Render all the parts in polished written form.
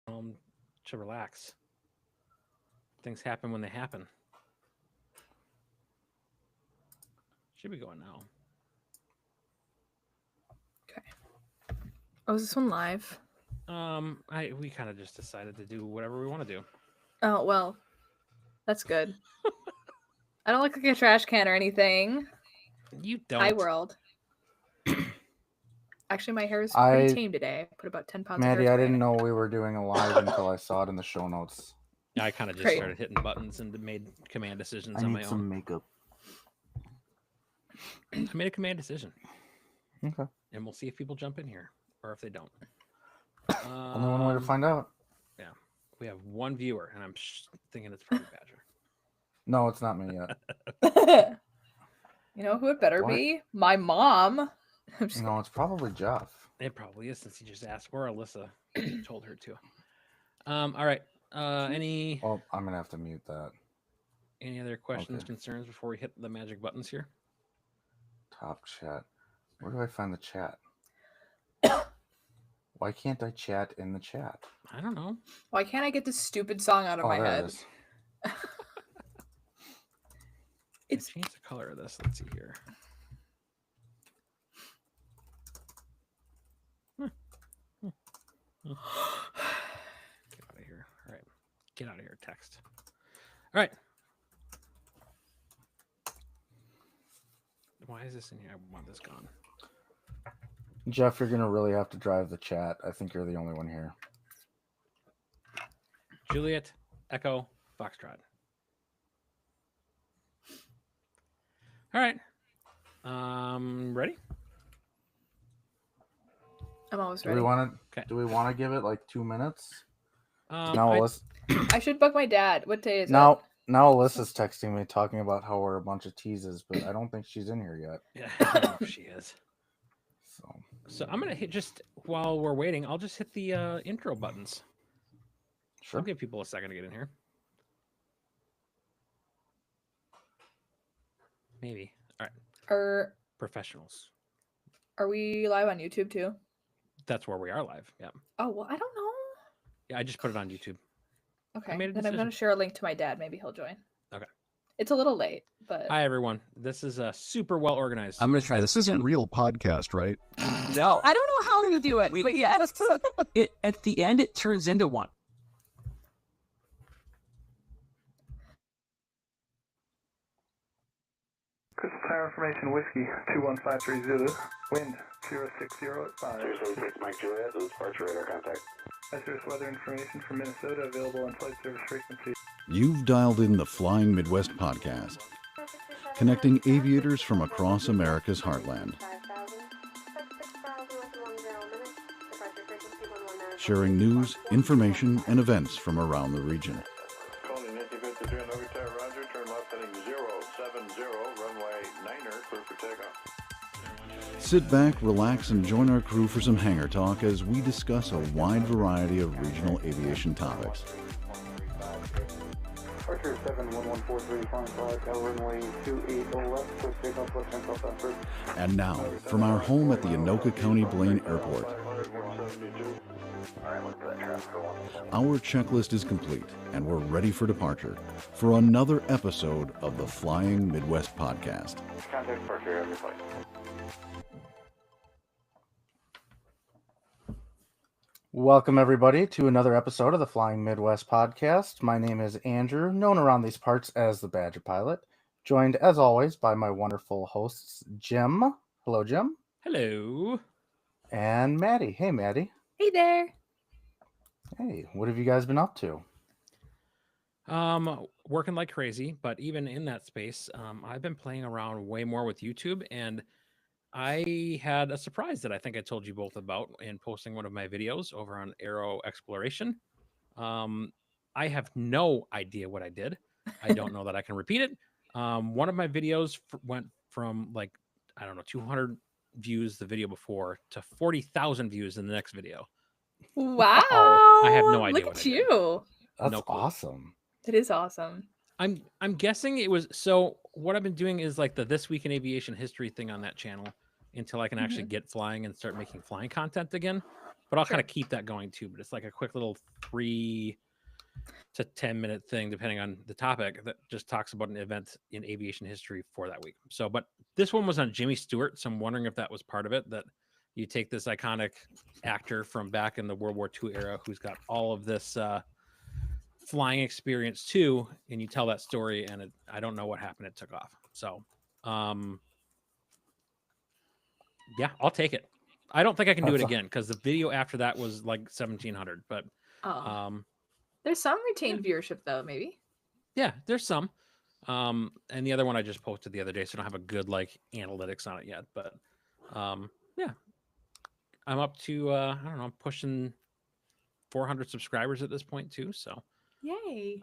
To relax. Things happen when they happen. Should be going now. Okay. Oh, is this one live? We kind of just decided to do whatever we want to do. Oh, well, that's good. I don't look like a trash can or anything. You don't. Hi, world. Actually, my hair is pretty tame today. I put about 10 pounds of hair Maddie, I spray in didn't it. know we were doing a live until I saw it in the show notes. I kind of just Great. started hitting buttons and made command decisions I on need my some own. makeup. I made a command decision. Okay. And we'll see if people jump in here or if they don't. Only one way to find out. Yeah. We have one viewer, and I'm thinking it's probably Badger. No, it's not me yet. You know who it better What? be? My mom. No, it's probably Jeff. It probably is, since he just asked, or Alyssa told her to. All right. Any Oh, I'm gonna have to mute that. Any other questions, Okay. concerns before we hit the magic buttons here? Top chat. Where do I find the chat? Why can't I chat in the chat? I don't know. Why can't I get this stupid song out of my there head? it is. It's change the color of this. Let's see here. Get out of here. All right. Get out of here, text. All right. Why is this in here? I want this gone. Jeff, you're gonna really have to drive the chat. I think you're the only one here. Juliet, Echo, Foxtrot. All right. Ready? I'm always Do ready. we want to? Okay. Do we want to give it like 2 minutes? No, I should bug my dad. What day is it? Now Alyssa's texting me talking about how we're a bunch of teases, but I don't think she's in here yet. Yeah, I don't know if she is. So I'm gonna hit, just while we're waiting, I'll just hit the intro buttons. Sure. I'll give people a second to get in here. Maybe. All right. Professionals. Are we live on YouTube too? That's where we are live. Yeah. Oh, well, I don't know. Yeah, I just put it on YouTube. Okay. Then I'm going to share a link to my dad. Maybe he'll join. Okay. It's a little late, but... Hi, everyone. This is super well organized. I'm going to try. This isn't real podcast, right? No. I don't know how to do it, but yeah, at the end, it turns into one. Crystal Tower Information Whiskey 21530 Zulu, wind 060 at 5. 076 Mike Juliet, this is departure radar contact. Hazardous weather information from Minnesota available on flight service frequency. You've dialed in the Flying Midwest podcast, connecting aviators from across America's heartland, sharing news, information, and events from around the region. Calling Nancy 53 on Overtower, roger, turn left heading 070, runway 9er, clear for takeoff. Sit back, relax, and join our crew for some hangar talk as we discuss a wide variety of regional aviation topics. Departure 71143, flying flight, runway 28 left, clear for takeoff, left hand southbound first. And now, from our home at the Anoka County Blaine Airport, our checklist is complete, and we're ready for departure for another episode of the Flying Midwest podcast. Contact departure, every flight. Welcome, everybody, to another episode of the Flying Midwest podcast. My name is Andrew, known around these parts as the Badger Pilot, joined, as always, by my wonderful hosts, Jim. Hello, Jim. Hello. And Maddie. Hey, Maddie. Hey there. Hey, what have you guys been up to? Working like crazy, but even in that space, I've been playing around way more with YouTube, and I had a surprise that I think I told you both about in posting one of my videos over on Aero Exploration. I have no idea what I did. I don't know that I can repeat it. One of my videos went from 200 views the video before to 40,000 views in the next video. Wow. I have no idea. Look at you. That's awesome. It is awesome. I'm guessing it was, so what I've been doing is like the This Week in Aviation History thing on that channel until I can actually get flying and start making flying content again. But I'll Sure. kind of keep that going too. But it's like a quick little 3 to 10-minute thing, depending on the topic, that just talks about an event in aviation history for that week. So, but this one was on Jimmy Stewart. So I'm wondering if that was part of it, that you take this iconic actor from back in the World War II era who's got all of this flying experience too, and you tell that story, and I don't know what happened. It took off. So, yeah, I'll take it. I don't think I can do it That's again because the video after that was like 1,700. But Oh. There's some retained viewership though, maybe. yeah, there's some. And the other one I just posted the other day, so I don't have a good like analytics on it yet. But yeah, I'm up to I don't know, I'm pushing 400 subscribers at this point too. So Yay.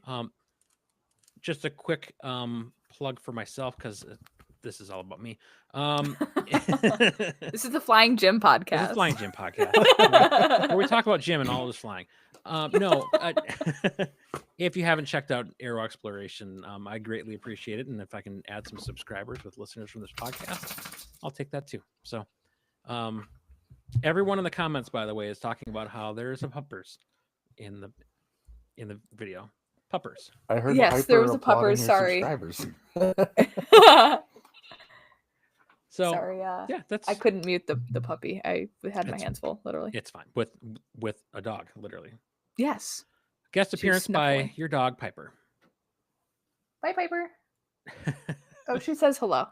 just a quick plug for myself because this is all about me. This is the Flying Gym podcast. This is Flying Gym podcast where we talk about gym and all this flying. No, if you haven't checked out Aero Exploration, I greatly appreciate it. And if I can add some subscribers with listeners from this podcast, I'll take that too. So, everyone in the comments, by the way, is talking about how there's a puppers in the video. Puppers. I heard Yes, there Hyper was a applauding puppers, your sorry. subscribers. So Sorry, yeah, that's I couldn't mute the puppy. I had my It's- hands full, literally. it's fine with a dog, literally. Yes. Guest She's appearance by snuffling. your dog Piper. Bye, Piper. Oh, she says hello.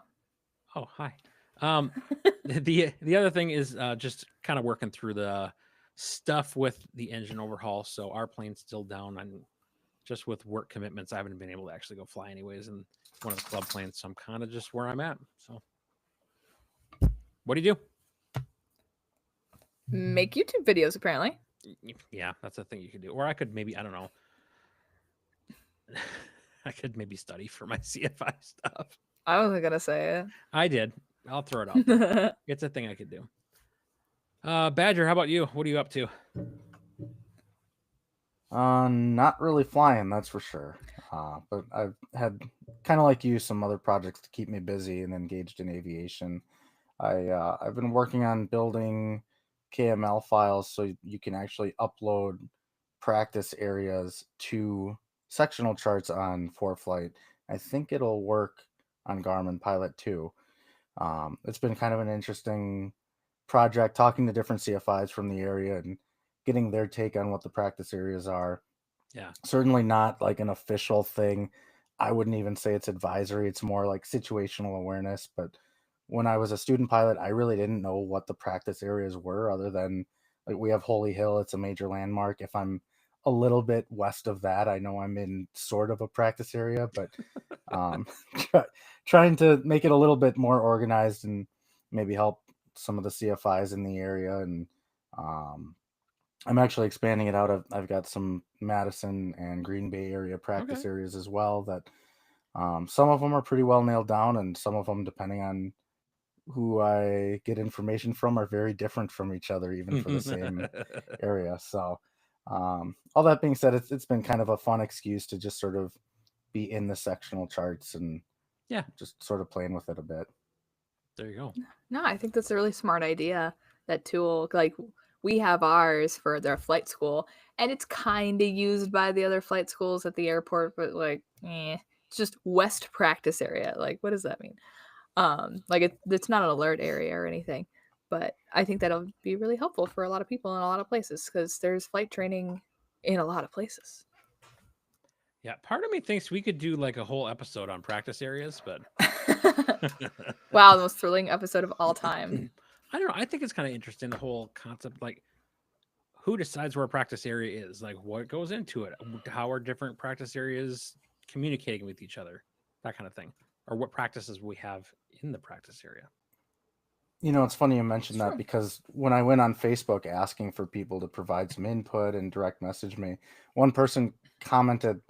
Oh, hi. The other thing is just kind of working through the stuff with the engine overhaul. So our plane's still down, and just with work commitments, I haven't been able to actually go fly anyways in one of the club planes. So I'm kind of just where I'm at. So what do you do? Make YouTube videos, apparently. Yeah, that's a thing you could do. Or I could maybe, I don't know. I could maybe study for my CFI stuff. I wasn't gonna say I did. I'll throw it out there. it. It's a thing I could do. Badger, how about you? What are you up to? Not really flying, that's for sure. But I've had, kind of like you, some other projects to keep me busy and engaged in aviation. I've been working on building KML files so you can actually upload practice areas to sectional charts on ForeFlight. I think it'll work on Garmin Pilot too. It's been kind of an interesting project, talking to different CFIs from the area and getting their take on what the practice areas are. Yeah. Certainly not like an official thing. I wouldn't even say it's advisory. It's more like situational awareness. But when I was a student pilot, I really didn't know what the practice areas were, other than like we have Holy Hill. It's a major landmark. If I'm a little bit west of that, I know I'm in sort of a practice area, but trying to make it a little bit more organized and maybe help some of the CFIs in the area. And I'm actually expanding it out. I've got some Madison and Green Bay area practice areas as well that some of them are pretty well nailed down, and some of them, depending on who I get information from, are very different from each other, even for the same area. So all that being said, it's been kind of a fun excuse to just sort of be in the sectional charts and yeah, just sort of playing with it a bit. There you go. No, I think that's a really smart idea. That tool, like we have ours for their flight school, and it's kind of used by the other flight schools at the airport, but like, it's just West practice area. Like, what does that mean? Like it's not an alert area or anything, but I think that'll be really helpful for a lot of people in a lot of places because there's flight training in a lot of places. Yeah, part of me thinks we could do like a whole episode on practice areas, but Wow, the most thrilling episode of all time. I don't know. I think it's kind of interesting, the whole concept, like who decides where a practice area is, like what goes into it, how are different practice areas communicating with each other, that kind of thing, or what practices we have in the practice area. You know, it's funny you mentioned that, because when I went on Facebook asking for people to provide some input and direct message me, one person commented,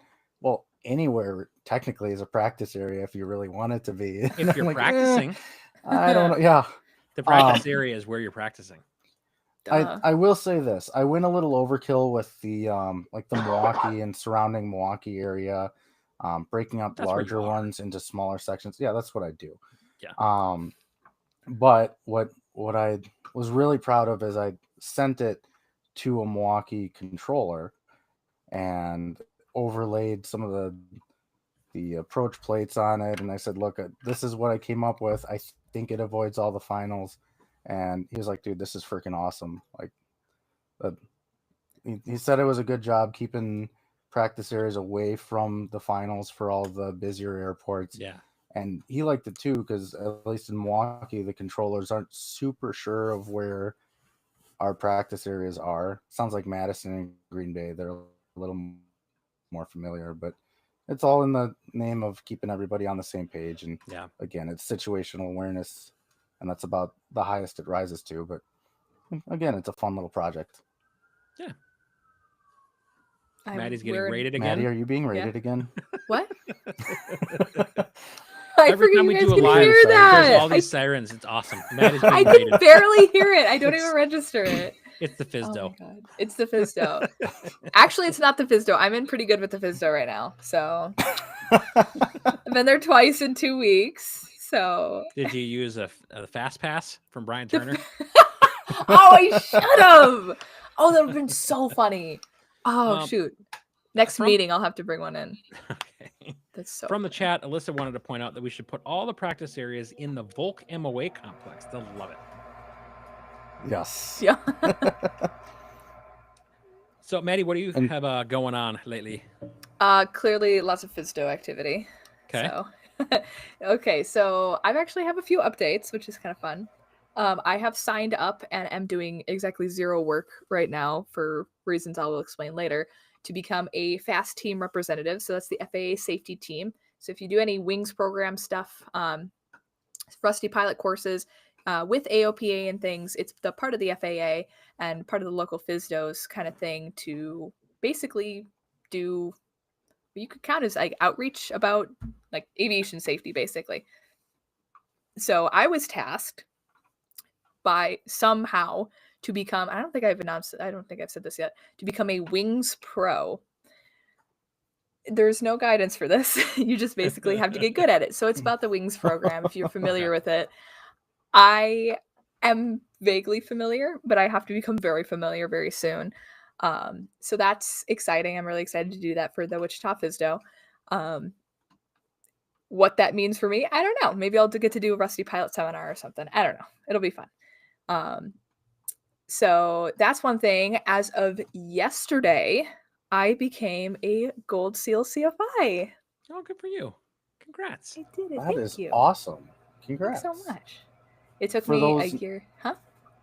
well, anywhere technically is a practice area if you really want it to be. If you're like, practicing, I don't know. Yeah. the practice area is where you're practicing. I will say this. I went a little overkill with the like the Milwaukee and surrounding Milwaukee area, breaking up That's where you larger are. ones into smaller sections. Yeah, that's what I do. Yeah. But what I was really proud of is I sent it to a Milwaukee controller and overlaid some of the approach plates on it. And I said, look, this is what I came up with. I think it avoids all the finals. And he was like, dude, this is freaking awesome. Like, he said it was a good job keeping practice areas away from the finals for all the busier airports. Yeah. And he liked it too, because at least in Milwaukee, the controllers aren't super sure of where our practice areas are. Sounds like Madison and Green Bay, they're a little more familiar, but it's all in the name of keeping everybody on the same page. And Yeah, again, it's situational awareness, and that's about the highest it rises to. But again, it's a fun little project. yeah. I'm Maddie's getting wearing- rated again. Maddie, are you being rated again? What? I Every forget time you we guys do a can live, hear there's that. all these sirens. It's awesome. Maddie's I being can rated. barely hear it. I don't even It's- register it. It's the Oh Fizdo. my god. It's the Fizdo. Actually, it's not the Fizdo. I'm in pretty good with the Fizdo right now. So I've been there twice in 2 weeks. So Did you use a fast pass from Brian The Turner? oh, I should have. Oh, that would have been so funny. Oh shoot. Next from- meeting, I'll have to bring one in. Okay. That's so From the funny. chat, Alyssa wanted to point out that we should put all the practice areas in the Volk MOA complex. They'll love it. Yes. Yeah. So, Maddie, what do you And- have going on lately? Clearly lots of Fizdo activity. Okay. So, okay, so I actually have a few updates, which is kind of fun. I have signed up and am doing exactly 0 work right now for reasons I will explain later to become a FAST team representative. So that's the FAA safety team. So if you do any wings program stuff, rusty pilot courses with AOPA and things, it's the part of the FAA and part of the local FISDOs kind of thing to basically do, you could count as like outreach about like aviation safety, basically. So I was tasked by somehow to become, I don't think I've said this yet, to become a wings pro. There's no guidance for this. You just basically have to get good at it. So it's about the wings program, if you're familiar with it. I am vaguely familiar, but I have to become very familiar very soon. So that's exciting. I'm really excited to do that for the Wichita FISDO. What that means for me, I don't know. Maybe I'll get to do a rusty pilot seminar or something. I don't know. It'll be fun. So that's one thing. As of yesterday, I became a Gold SEAL CFI. Oh, good for you. Congrats. I did it. That Thank is you. awesome. Congrats. Thanks so much. It took For me a those- year. Huh?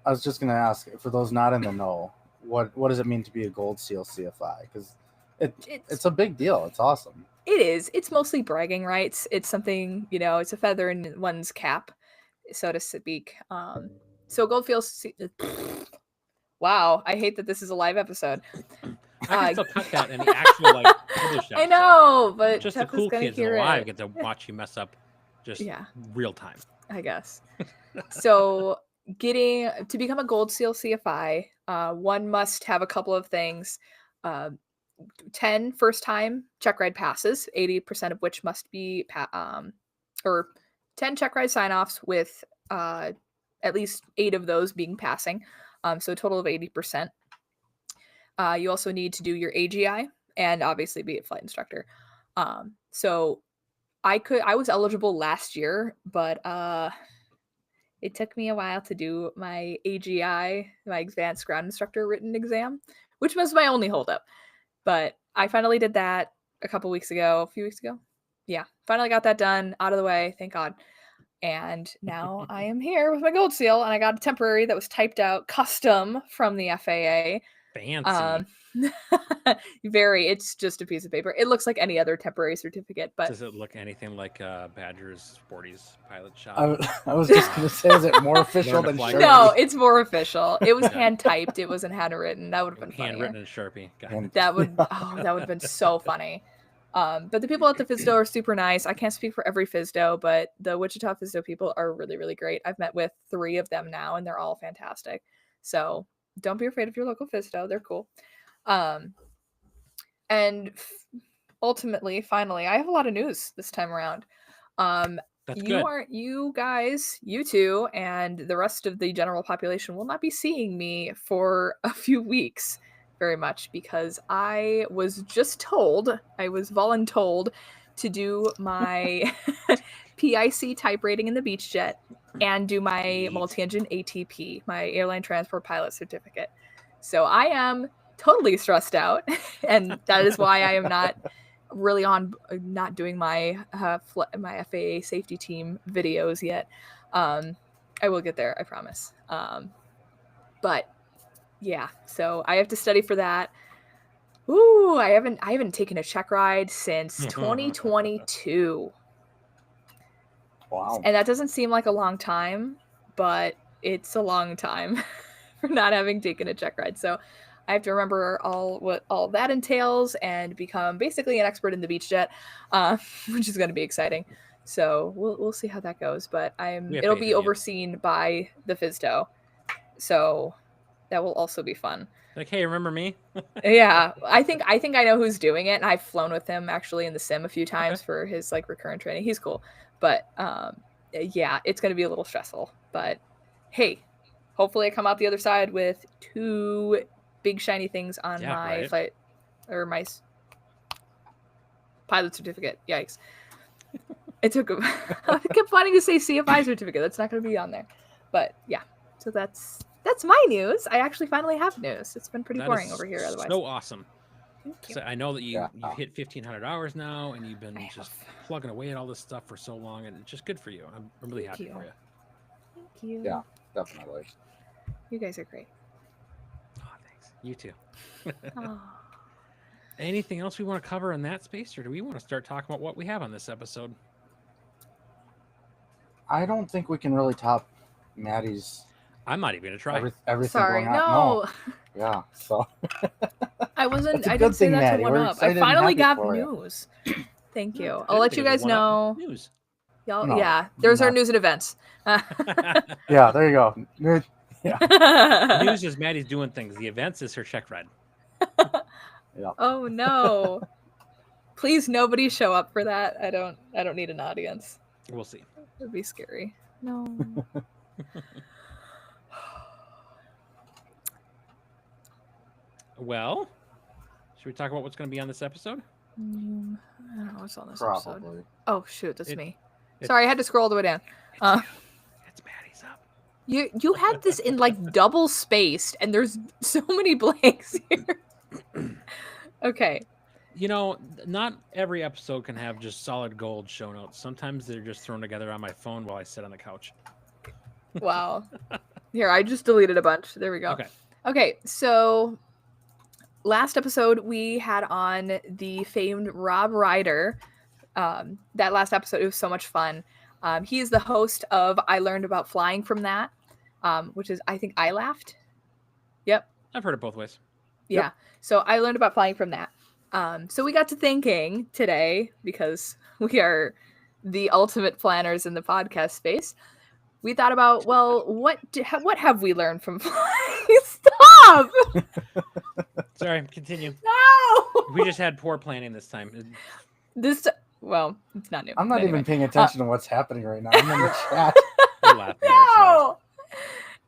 I was just going to ask, for those not in the know, what does it mean to be a Gold SEAL CFI? Because it's a big deal. It's awesome. It is. It's mostly bragging rights. It's something, it's a feather in one's cap, so to speak. So Goldfield. Wow, I hate that this is a live episode. I can still cut that in the actual published I episode. know, but Just Jeff the cool is gonna kids in hear the live it. get to watch you mess up just real time. I guess. So to become a Gold SEAL CFI, one must have a couple of things. 10 first-time check ride passes, 80% of which must be, or 10 check ride sign-offs with at least 8 of those being passing. So a total of 80%. You also need to do your AGI and obviously be a flight instructor. So I was eligible last year, but it took me a while to do my AGI, my advanced ground instructor written exam, which was my only holdup. But I finally did that a few weeks ago. Yeah, finally got that done, out of the way, thank God. And now I am here with my Gold SEAL, and I got a temporary that was typed out custom from the FAA. Fancy. It's just a piece of paper. It looks like any other temporary certificate, but Does it look anything like Badger's Sporty's pilot shop? I was just going to say, is it more official than fly Sharpie? no, it's more official. It was Okay. hand typed. It wasn't handwritten. That would have been funnier. Handwritten in Sharpie. Got it. That would have been so funny. But the people at the FISDO are super nice. I can't speak for every FISDO, but the Wichita FISDO people are really, really great. I've met with 3 of them now, and they're all fantastic. So don't be afraid of your local FISDO. They're cool. And ultimately, finally, I have a lot of news this time around. That's good. You guys, you two, and the rest of the general population will not be seeing me for a few weeks very much because I was just told, I was voluntold to do my PIC type rating in the Beach Jet and do my Neat. multi-engine ATP, my airline transport pilot certificate. So I am totally stressed out, and that is why I am not really not doing my my FAA safety team videos yet. I will get there, I promise. But yeah, so I have to study for that. Ooh, I haven't taken a check ride since 2022. Wow. And that doesn't seem like a long time, but it's a long time for not having taken a check ride. So I have to remember what all that entails and become basically an expert in the Beach Jet, which is going to be exciting. So we'll see how that goes. But it'll be overseen by the FISTO, so that will also be fun. Like, hey, remember me? Yeah, I think I know who's doing it, and I've flown with him actually in the sim a few times for his like recurrent training. He's cool, but yeah, it's going to be a little stressful. But hey, hopefully I come out the other side with 2 big shiny things on my flight or my pilot certificate. Yikes! It took I kept wanting to say CFI certificate. That's not going to be on there, but yeah. So that's my news. I actually finally have news. It's been pretty boring over here otherwise. So awesome. Thank you. So I know that you've hit 1,500 hours now, and you've been just plugging away at all this stuff for so long, and it's just good for you. I'm really happy for you. Thank you. Yeah, definitely. You guys are great. Oh, thanks. You too. Oh. Anything else we want to cover in that space, or do we want to start talking about what we have on this episode? I don't think we can really top Maddie's. I'm not even gonna try. Everything Sorry, going on. no. Yeah, so I wasn't. That's a I good didn't say thing, that Maddie. to one We're up. I excited and finally happy got for you. news. Thank you. I I'll let think you it was guys one up know. News. Y'all, No, yeah, there's our not- news and events. Yeah, there you go. Yeah. News is Maddie's doing things. The events is her check ride. Yeah. Oh no! Please, nobody show up for that. I don't need an audience. We'll see. It'd be scary. No. Well, should we talk about what's going to be on this episode? I don't know what's on this episode. Probably. Oh shoot, that's me. Sorry, I had to scroll all the way down. It's Maddie's up. You had this in like double spaced, and there's so many blanks here. Okay. You know, not every episode can have just solid gold show notes. Sometimes they're just thrown together on my phone while I sit on the couch. Wow. Here, I just deleted a bunch. There we go. Okay. Okay, so last episode we had on the famed Rob Ryder. That last episode, it was so much fun. He is the host of I Learned About Flying From That, which is, I think, I Laughed. Yep. I've heard it both ways. Yeah. Yep. So I learned about flying from that. So we got to thinking today, because we are the ultimate planners in the podcast space. We thought about, well, what have we learned from flying? Stop! Sorry, continue. No! We just had poor planning this time. Well, it's not new. I'm not Anyway. even paying attention to what's happening right now. I'm in the chat. We're laughing at ourselves.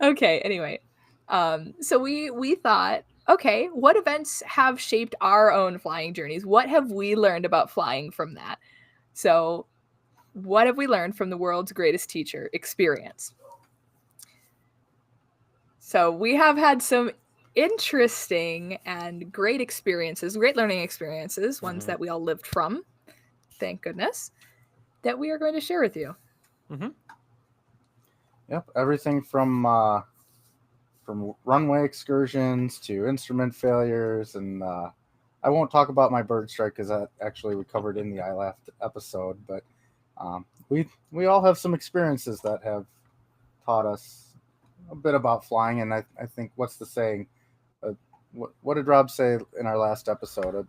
No! Okay, anyway. So we thought, okay, what events have shaped our own flying journeys? What have we learned about flying from that? So what have we learned from the world's greatest teacher, experience? So we have had some interesting and great experiences, great learning experiences, ones that we all lived from, thank goodness, that we are going to share with you. Mm-hmm. Yep, everything from runway excursions to instrument failures, and I won't talk about my bird strike because that actually we covered in the I Laughed episode, but we all have some experiences that have taught us a bit about flying, and I think, what's the saying? What did Rob say in our last episode?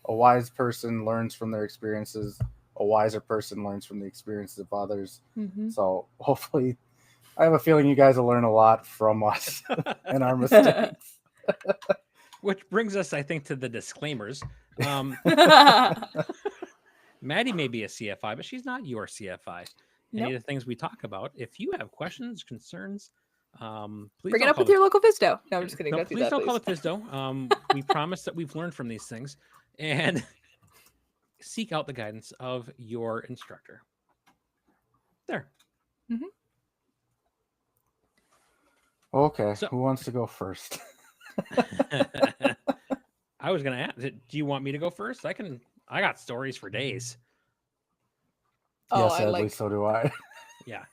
A wise person learns from their experiences. A wiser person learns from the experiences of others. Mm-hmm. So hopefully, I have a feeling you guys will learn a lot from us and our mistakes. Which brings us, I think, to the disclaimers. Maddie may be a CFI, but she's not your CFI. any Nope. of the things we talk about. If you have questions, concerns, please Bring it don't up call with your local FISDO. No, I'm just kidding. No, Don't do please that, don't call please. it FISDO. We promise that we've learned from these things, and seek out the guidance of your instructor. There. Okay, So- who wants to go first? I was gonna ask, do you want me to go first? I got stories for days. Oh, Yes, I sadly, like. so do I. Yeah.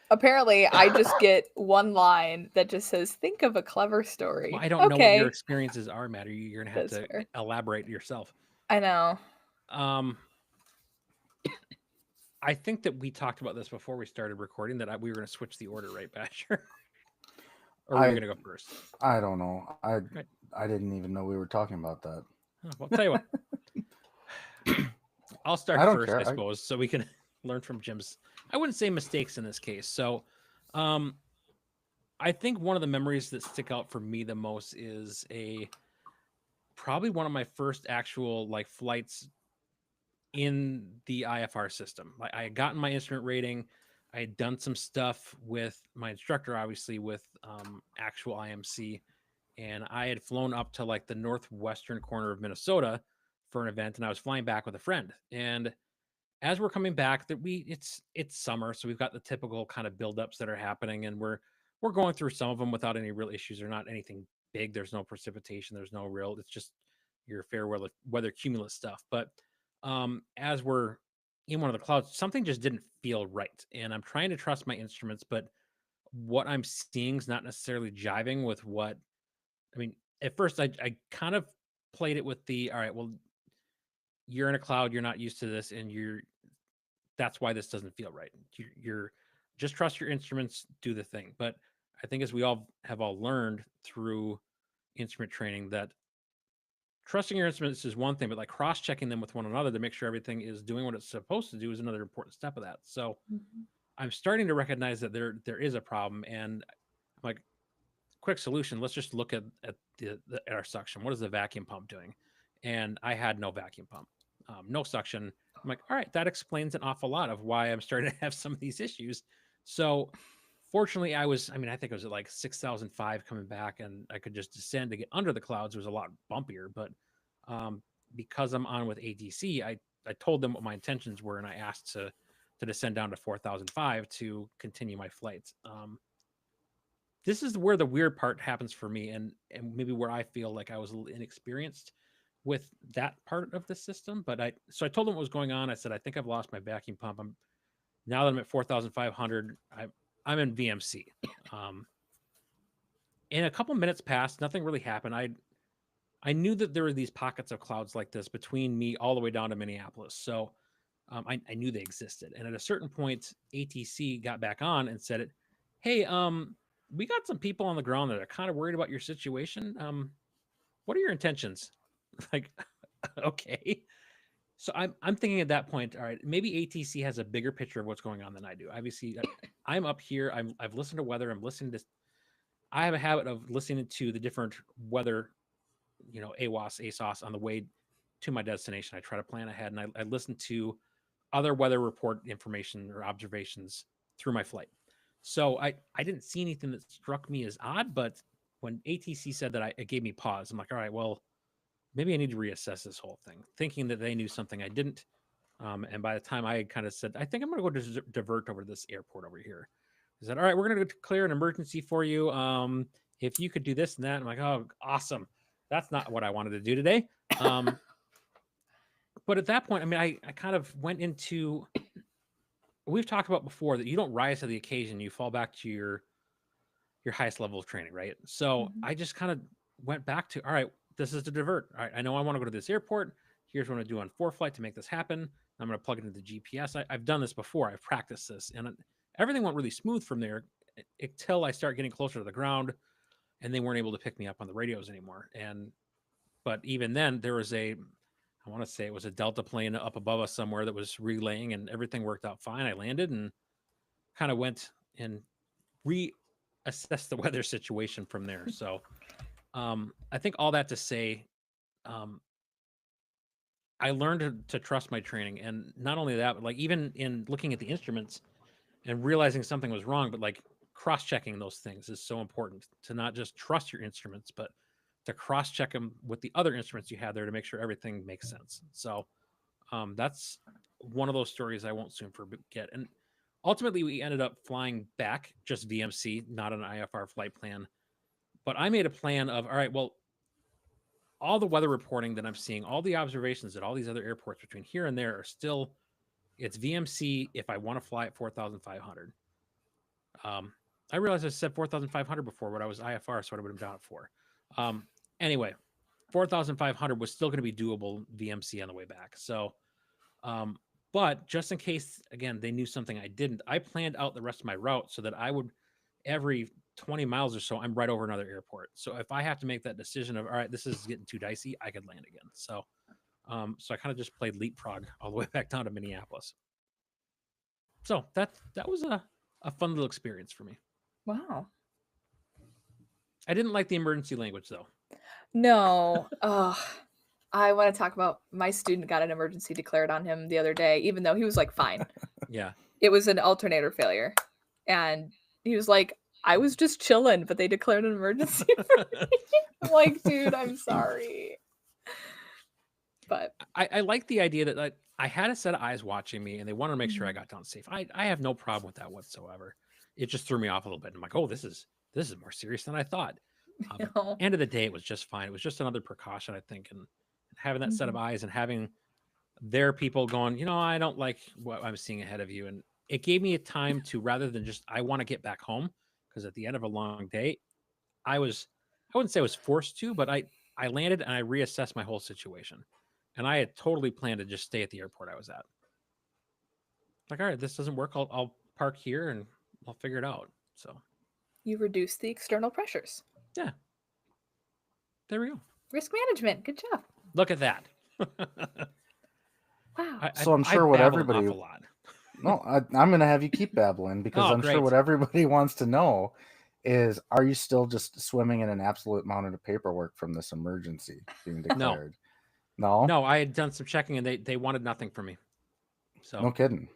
Apparently, I just get one line that just says, "Think of a clever story." Well, I don't know what your Okay, experiences are, Matt. You're gonna have That's to fair. elaborate yourself. I know. I think that we talked about this before we started recording, that we were gonna switch the order, right, Basher? Or were you gonna go first? I don't know. Right. I didn't even know we were talking about that. Oh, well, I'll tell you what. I'll start I don't first, care. I suppose, so we can learn from Jim's. I wouldn't say mistakes in this case. So, I think one of the memories that stick out for me the most is probably one of my first actual like flights in the IFR system. Like, I had gotten my instrument rating. I had done some stuff with my instructor, obviously with actual IMC, and I had flown up to like the northwestern corner of Minnesota for an event, and I was flying back with a friend. And as we're coming back, that it's summer, so we've got the typical kind of buildups that are happening, and we're going through some of them without any real issues. They're not anything big. There's no precipitation. There's no real. It's just your fair weather cumulus stuff. But as we're in one of the clouds, something just didn't feel right, and I'm trying to trust my instruments, but what I'm seeing is not necessarily jiving with what. I mean, at first, I kind of played it with the all right. Well, you're in a cloud. You're not used to this, and that's why this doesn't feel right. You're just trust your instruments, do the thing. But I think as we all have learned through instrument training, that trusting your instruments is one thing, but like cross-checking them with one another to make sure everything is doing what it's supposed to do is another important step of that. So I'm starting to recognize that there is a problem, and I'm like, quick solution. Let's just look at our suction. What is the vacuum pump doing? And I had no vacuum pump, no suction. I'm like, all right, that explains an awful lot of why I'm starting to have some of these issues. So fortunately, I think it was at like 6,005 coming back, and I could just descend to get under the clouds. It was a lot bumpier, but because I'm on with ATC, I told them what my intentions were, and I asked to descend down to 4,005 to continue my flights. This is where the weird part happens for me, and maybe where I feel like I was a little inexperienced with that part of the system. But I told them what was going on. I said, I think I've lost my vacuum pump. Now that I'm at 4,500, I'm in VMC. And a couple minutes passed, nothing really happened. I knew that there were these pockets of clouds like this between me all the way down to Minneapolis. So I knew they existed. And at a certain point, ATC got back on and said, hey, we got some people on the ground that are kind of worried about your situation. What are your intentions? Like, okay. So I'm thinking at that point, all right, maybe ATC has a bigger picture of what's going on than I do. Obviously, I'm up here. I've listened to weather. I'm listening to. I have a habit of listening to the different weather, AWAS, ASOS on the way to my destination. I try to plan ahead, and I listen to other weather report information or observations through my flight. So I didn't see anything that struck me as odd, but when ATC said that, it gave me pause. I'm like, all right, well, maybe I need to reassess this whole thing, thinking that they knew something I didn't. And by the time I kind of said, I think I'm going to go divert over to this airport over here. I said, all right, we're going to declare an emergency for you. If you could do this and that. I'm like, oh, awesome. That's not what I wanted to do today. But at that point, I mean, I kind of went into, we've talked about before that you don't rise to the occasion. You fall back to your highest level of training, right? So I just kind of went back to, all right, this is to divert. All right, I know I want to go to this airport. Here's what I'm going to do on ForeFlight to make this happen. I'm going to plug it into the GPS. I've done this before. I've practiced this, and everything went really smooth from there until I start getting closer to the ground, and they weren't able to pick me up on the radios anymore. But even then, there was I want to say it was a Delta plane up above us somewhere that was relaying, and everything worked out fine. I landed and kind of went and reassessed the weather situation from there. So I think all that to say, I learned to trust my training. And not only that, but like even in looking at the instruments, and realizing something was wrong, but like cross-checking those things is so important to not just trust your instruments, but to cross-check them with the other instruments you have there to make sure everything makes sense. So that's one of those stories I won't soon forget. And ultimately, we ended up flying back just VMC, not an IFR flight plan. But I made a plan of, all right, well, all the weather reporting that I'm seeing, all the observations at all these other airports between here and there are still, it's VMC if I want to fly at 4,500. I realized I said 4,500 before, but I was IFR, so I would have done it for. Anyway, 4,500 was still going to be doable VMC on the way back. So, but just in case, again, they knew something I didn't, I planned out the rest of my route so that I would, every 20 miles or so, I'm right over another airport. So if I have to make that decision of, all right, this is getting too dicey, I could land again. So, so I kind of just played leapfrog all the way back down to Minneapolis. So that was a fun little experience for me. Wow. I didn't like the emergency language though. No. I want to talk about my student got an emergency declared on him the other day, even though he was like fine. Yeah. It was an alternator failure. And he was like, I was just chilling, but they declared an emergency for me. I'm like, dude, I'm sorry. But I like the idea that I had a set of eyes watching me and they wanted to make sure I got down safe. I have no problem with that whatsoever. It just threw me off a little bit. I'm like, oh, this is more serious than I thought. no. End of the day, it was just fine. It was just another precaution, I think. And having that set of eyes and having their people going, I don't like what I'm seeing ahead of you. And it gave me a time to, rather than just, I want to get back home, because at the end of a long day, I wouldn't say I was forced to, but I landed and I reassessed my whole situation. And I had totally planned to just stay at the airport I was at. Like, all right, this doesn't work. I'll park here and I'll figure it out. So You reduce the external pressures. yeah, there we go. Risk management. Good job. Look at that. Wow. So I'm sure what babble everybody- an awful lot. No, I'm going to have you keep babbling because Oh, I'm sure great. what everybody wants to know is, are you still just swimming in an absolute mountain of paperwork from this emergency being declared? No? No, I had done some checking and they wanted nothing from me. So No kidding.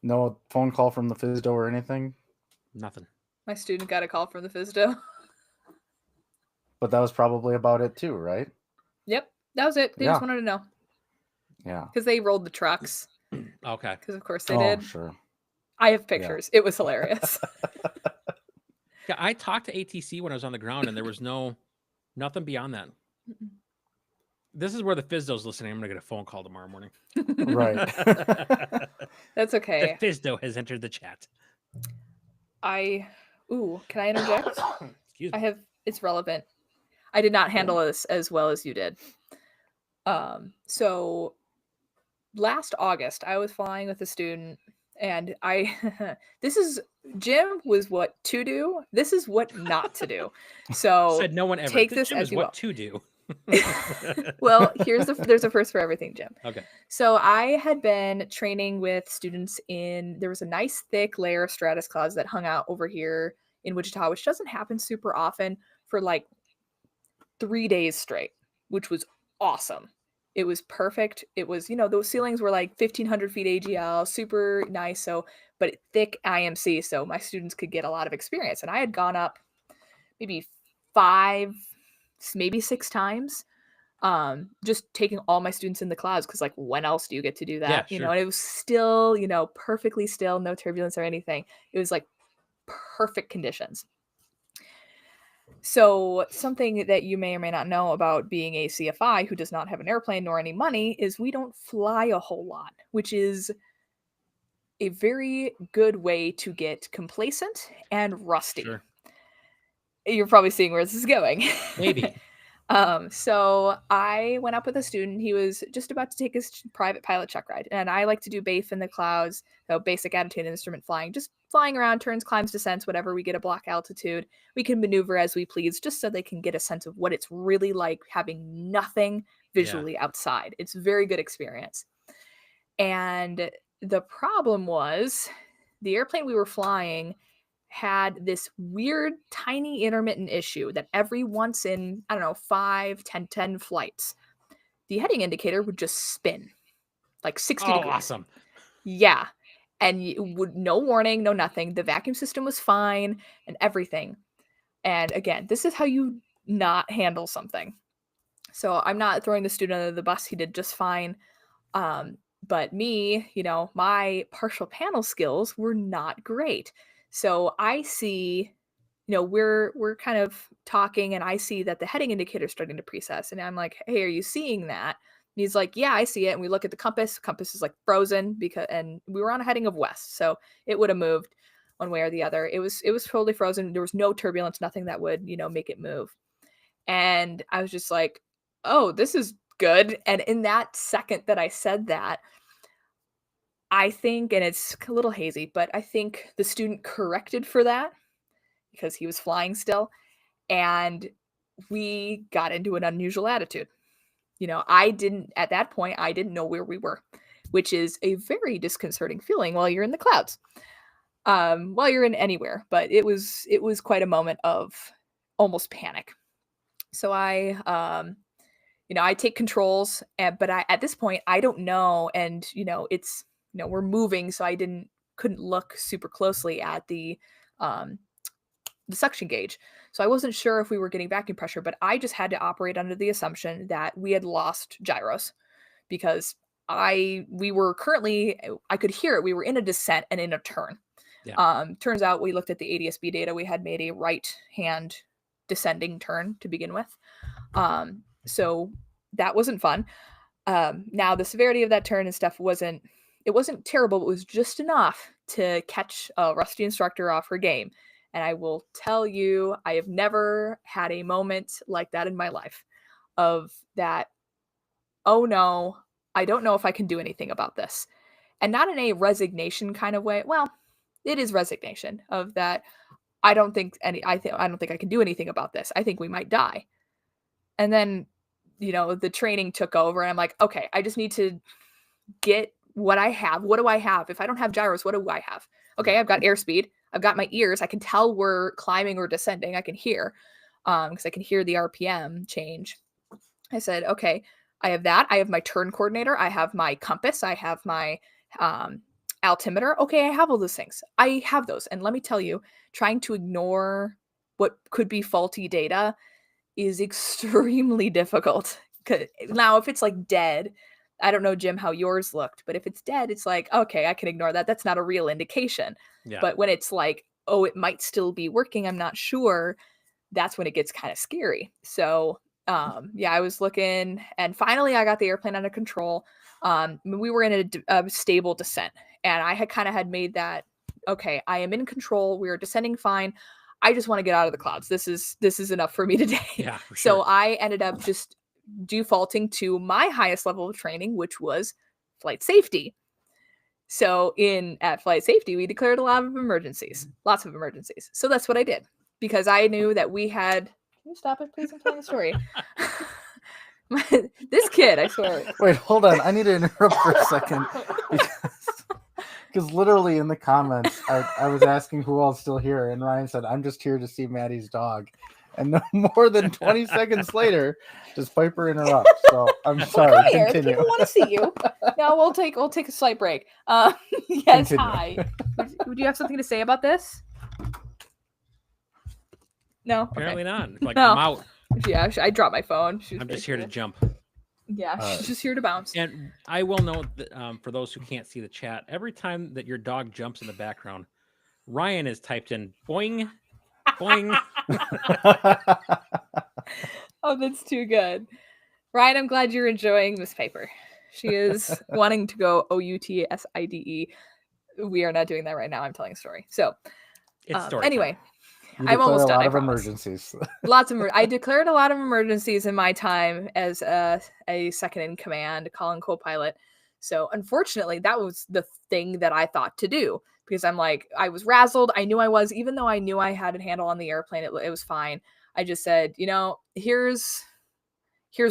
No phone call from the FSDO or anything? nothing. My student got a call from the FSDO. But that was probably about it too, right? Yep. That was it. They Yeah. just wanted to know. Yeah. Because they rolled the trucks. Okay. Because of course they did. Sure. I have pictures. It was hilarious. Yeah, I talked to ATC when I was on the ground and there was nothing beyond that. This is where the FSDO's listening. I'm going to get a phone call tomorrow morning. Right. That's okay. The FSDO has entered the chat. Can I interject? Excuse me. It's relevant. I did not handle this as well as you did. So last August, I was flying with a student and Jim was what to do. This is what not to do. So Said no one ever. take The this Jim as is you what will. to do. Well, there's a first for everything, Jim. Okay. So I had been training with students there was a nice thick layer of stratus clouds that hung out over here in Wichita, which doesn't happen super often, for like 3 days straight, which was awesome. It was perfect. It was, those ceilings were like 1,500 feet AGL, super nice. So, but thick IMC, so my students could get a lot of experience. And I had gone up maybe 5, maybe 6 times, just taking all my students in the clouds, because like, when else do you get to do that? Yeah, sure. And it was still, perfectly still, no turbulence or anything. It was like perfect conditions. So something that you may or may not know about being a CFI who does not have an airplane nor any money is we don't fly a whole lot, which is a very good way to get complacent and rusty. Sure. You're probably seeing where this is going. Maybe. So I went up with a student. He was just about to take his private pilot check ride. And I like to do BAFE in the clouds, so basic attitude instrument flying, just flying around, turns, climbs, descents, whatever. We get a block altitude. We can maneuver as we please, just so they can get a sense of what it's really like having nothing visually outside. It's a very good experience. And the problem was the airplane we were flying had this weird, tiny intermittent issue that every once in, 5, 10 flights, the heading indicator would just spin like 60 degrees. Awesome. Yeah. and no warning, no nothing. The vacuum system was fine and everything. And again, this is how you not handle something. So I'm not throwing the student under the bus. He did just fine. But me, my partial panel skills were not great. So I see, we're kind of talking, and I see that the heading indicator is starting to precess. And I'm like, hey, are you seeing that? And he's like, yeah, I see it. And we look at the compass. Compass is like frozen and we were on a heading of west. So it would have moved one way or the other. It was totally frozen. There was no turbulence, nothing that would, make it move. And I was just like, oh, this is good. And in that second that I said that, I think, and it's a little hazy, but I think the student corrected for that because he was flying still. And we got into an unusual attitude. At that point, I didn't know where we were, which is a very disconcerting feeling while you're in the clouds, while you're in anywhere. But it was quite a moment of almost panic. So I take controls, but at this point, I don't know. And, it's, we're moving. So I couldn't look super closely at the suction gauge. So I wasn't sure if we were getting vacuum pressure, but I just had to operate under the assumption that we had lost gyros because I could hear it. We were in a descent and in a turn. Yeah. Turns out we looked at the ADS-B data. We had made a right hand descending turn to begin with. So that wasn't fun. Now the severity of that turn and stuff wasn't terrible, but it was just enough to catch a rusty instructor off her game. And I will tell you, I have never had a moment like that in my life of that, oh no, I don't know if I can do anything about this. And not in a resignation kind of way. Well, it is resignation of that. I don't think I can do anything about this. I think we might die. And then, the training took over and I'm like, okay, I just need to get what I have. What do I have? If I don't have gyros, what do I have? Okay, I've got airspeed. I've got my ears. I can tell we're climbing or descending. I can hear, because I can hear the RPM change. I said, okay, I have that. I have my turn coordinator. I have my compass. I have my altimeter. Okay, I have all those things. I have those. And let me tell you, trying to ignore what could be faulty data is extremely difficult. Now, if it's like dead, I don't know, Jim, how yours looked, but if it's dead, it's like, okay, I can ignore that. That's not a real indication. Yeah. But when it's like, oh, it might still be working, I'm not sure, that's when it gets kind of scary. So, I was looking, and finally I got the airplane under control. We were in a stable descent, and I had made that, okay, I am in control. We are descending fine. I just want to get out of the clouds. This is enough for me today. Yeah, for So sure. I ended up just defaulting to my highest level of training, which was flight safety. So at flight safety, we declared lots of emergencies. So that's what I did, because I knew that we had. Can you stop it, please? I'm telling a story. This kid, I swear. Wait, hold on. I need to interrupt for a second because literally in the comments, I was asking who all's still here, and Ryan said, "I'm just here to see Maddie's dog." And no more than 20 seconds later, just Piper interrupts. So I'm sorry. Come here. Continue. People want to see you. No, we'll take a slight break. Yes, Continue. hi. Would you have something to say about this? No. Apparently okay. not. Like, No. I'm out. Yeah, I dropped my phone. I'm just here to jump. Yeah, she's just here to bounce. And I will note that for those who can't see the chat, every time that your dog jumps in the background, Ryan has typed in boing, boing. Oh, that's too good. Ryan, I'm glad you're enjoying Miss Piper. She is wanting to go OUTSIDE. We are not doing that right now. I'm telling a story. So, It's story anyway, You I'm almost declare done. a lot I of promise. emergencies. I declared a lot of emergencies in my time as a second in command, call and co-pilot. So unfortunately, that was the thing that I thought to do, because I'm like, I was razzled. I knew I was, even though I knew I had a handle on the airplane, it was fine. I just said, here's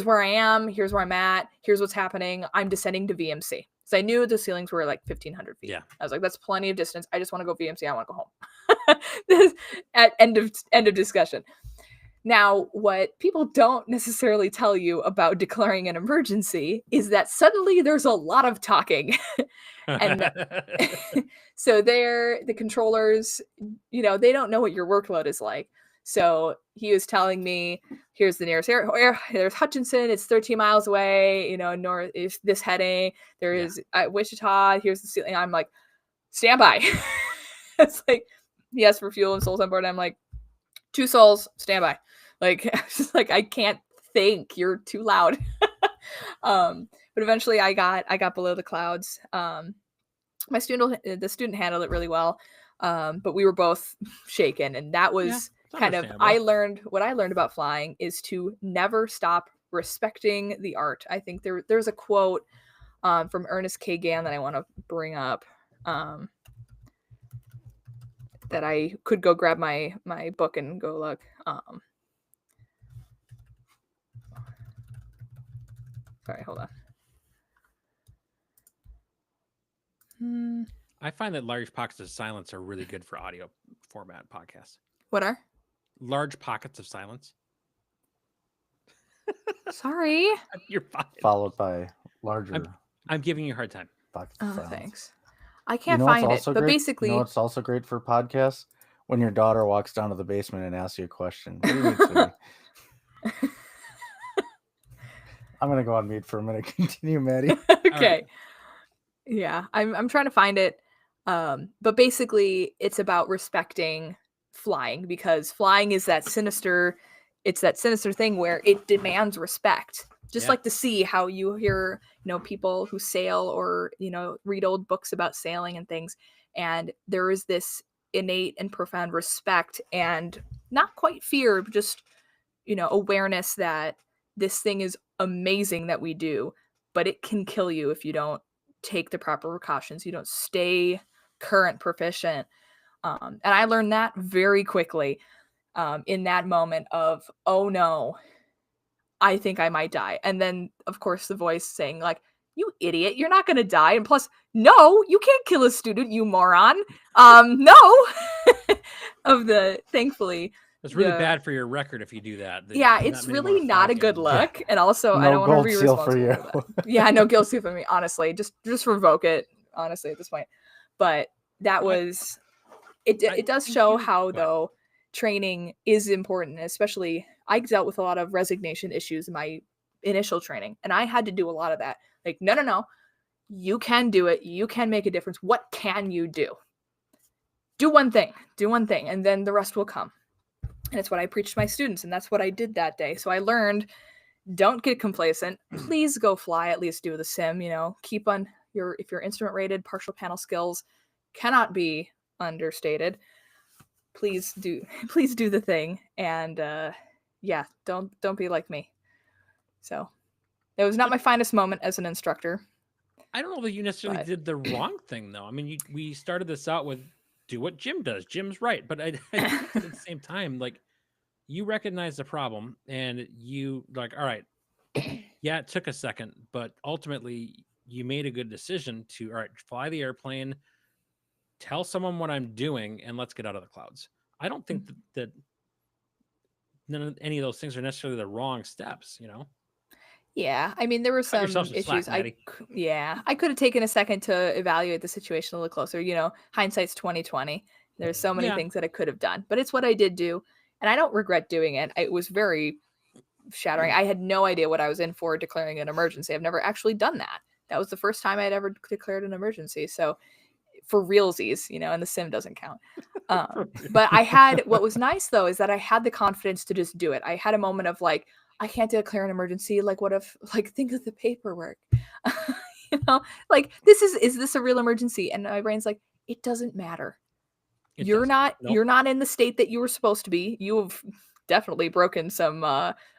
where I am. Here's where I'm at. Here's what's happening. I'm descending to VMC. So I knew the ceilings were like 1,500 feet. Yeah. I was like, that's plenty of distance. I just want to go VMC. I want to go home. This at end of discussion. Now, what people don't necessarily tell you about declaring an emergency is that suddenly there's a lot of talking. And so the controllers, they don't know what your workload is like. So he was telling me, here's the nearest there's Hutchinson, it's 13 miles away, north is this heading. There is Wichita, here's the ceiling. I'm like, stand by. It's like, yes, for fuel and souls on board. I'm like, 2 souls, stand by. Like, just like, I can't think, you're too loud. But eventually I got below the clouds. The student handled it really well. But we were both shaken, and that was kind of, what I learned about flying is to never stop respecting the art. I think there's a quote from Ernest K. Gann that I want to bring up, that I could go grab my book and go look. Sorry, hold on. I find that large pockets of silence are really good for audio format podcasts. What are? Large pockets of silence. Sorry. You're fine. Followed by larger. I'm giving you a hard time. Pockets of silence. Thanks. I can't find it, but great? basically... You know what's also great for podcasts? When your daughter walks down to the basement and asks you a question. What do you need, sweetie? I'm going to go on mute for a minute. Continue, Maddie. Okay. Right. Yeah, I'm trying to find it. But basically, it's about respecting flying, because flying is that sinister thing where it demands respect. Just like the sea, how you hear, people who sail or, read old books about sailing and things. And there is this innate and profound respect, and not quite fear, but just, awareness that this thing is amazing that we do, but it can kill you if you don't take the proper precautions, you don't stay current proficient. And I learned that very quickly, in that moment of, oh no, I think I might die. And then, of course, the voice saying, like, you idiot, you're not going to die. And plus, no, you can't kill a student, you moron. No. Thankfully. It's really bad for your record if you do that. Yeah, it's really not a good look. And also, I don't want to be responsible for that. Yeah, no guilt seal for me, honestly. Just revoke it, honestly, at this point. But that was... It does show how, though, training is important, especially... I dealt with a lot of resignation issues in my initial training, and I had to do a lot of that. Like, no, you can do it. You can make a difference. What can you do? Do one thing, and then the rest will come. And it's what I preached to my students, and that's what I did that day. So I learned, don't get complacent. Please go fly, at least do the sim, keep on if you're instrument rated, partial panel skills cannot be understated. Please do the thing. And, yeah, don't be like me. So it was not my finest moment as an instructor. I don't know that you necessarily did the wrong thing, though. I mean, we started this out with do what Jim does. Jim's right. But I think at the same time, like, you recognize the problem and you like, all right, yeah, it took a second, but ultimately you made a good decision to, all right, fly the airplane, tell someone what I'm doing, and let's get out of the clouds. I don't think that none of any of those things are necessarily the wrong steps, Yeah, I mean, there were some issues. I could have taken a second to evaluate the situation a little closer. Hindsight's 20/20. There's so many things that I could have done, but it's what I did do, and I don't regret doing it. It was very shattering. I had no idea what I was in for declaring an emergency. I've never actually done that. That was the first time I had ever declared an emergency. So for realsies, and the sim doesn't count. But what was nice though, is that I had the confidence to just do it. I had a moment of like, I can't declare an emergency. Like, what if, like, think of the paperwork, like, is this a real emergency? And my brain's like, it doesn't matter. You're not in the state that you were supposed to be. You've definitely broken some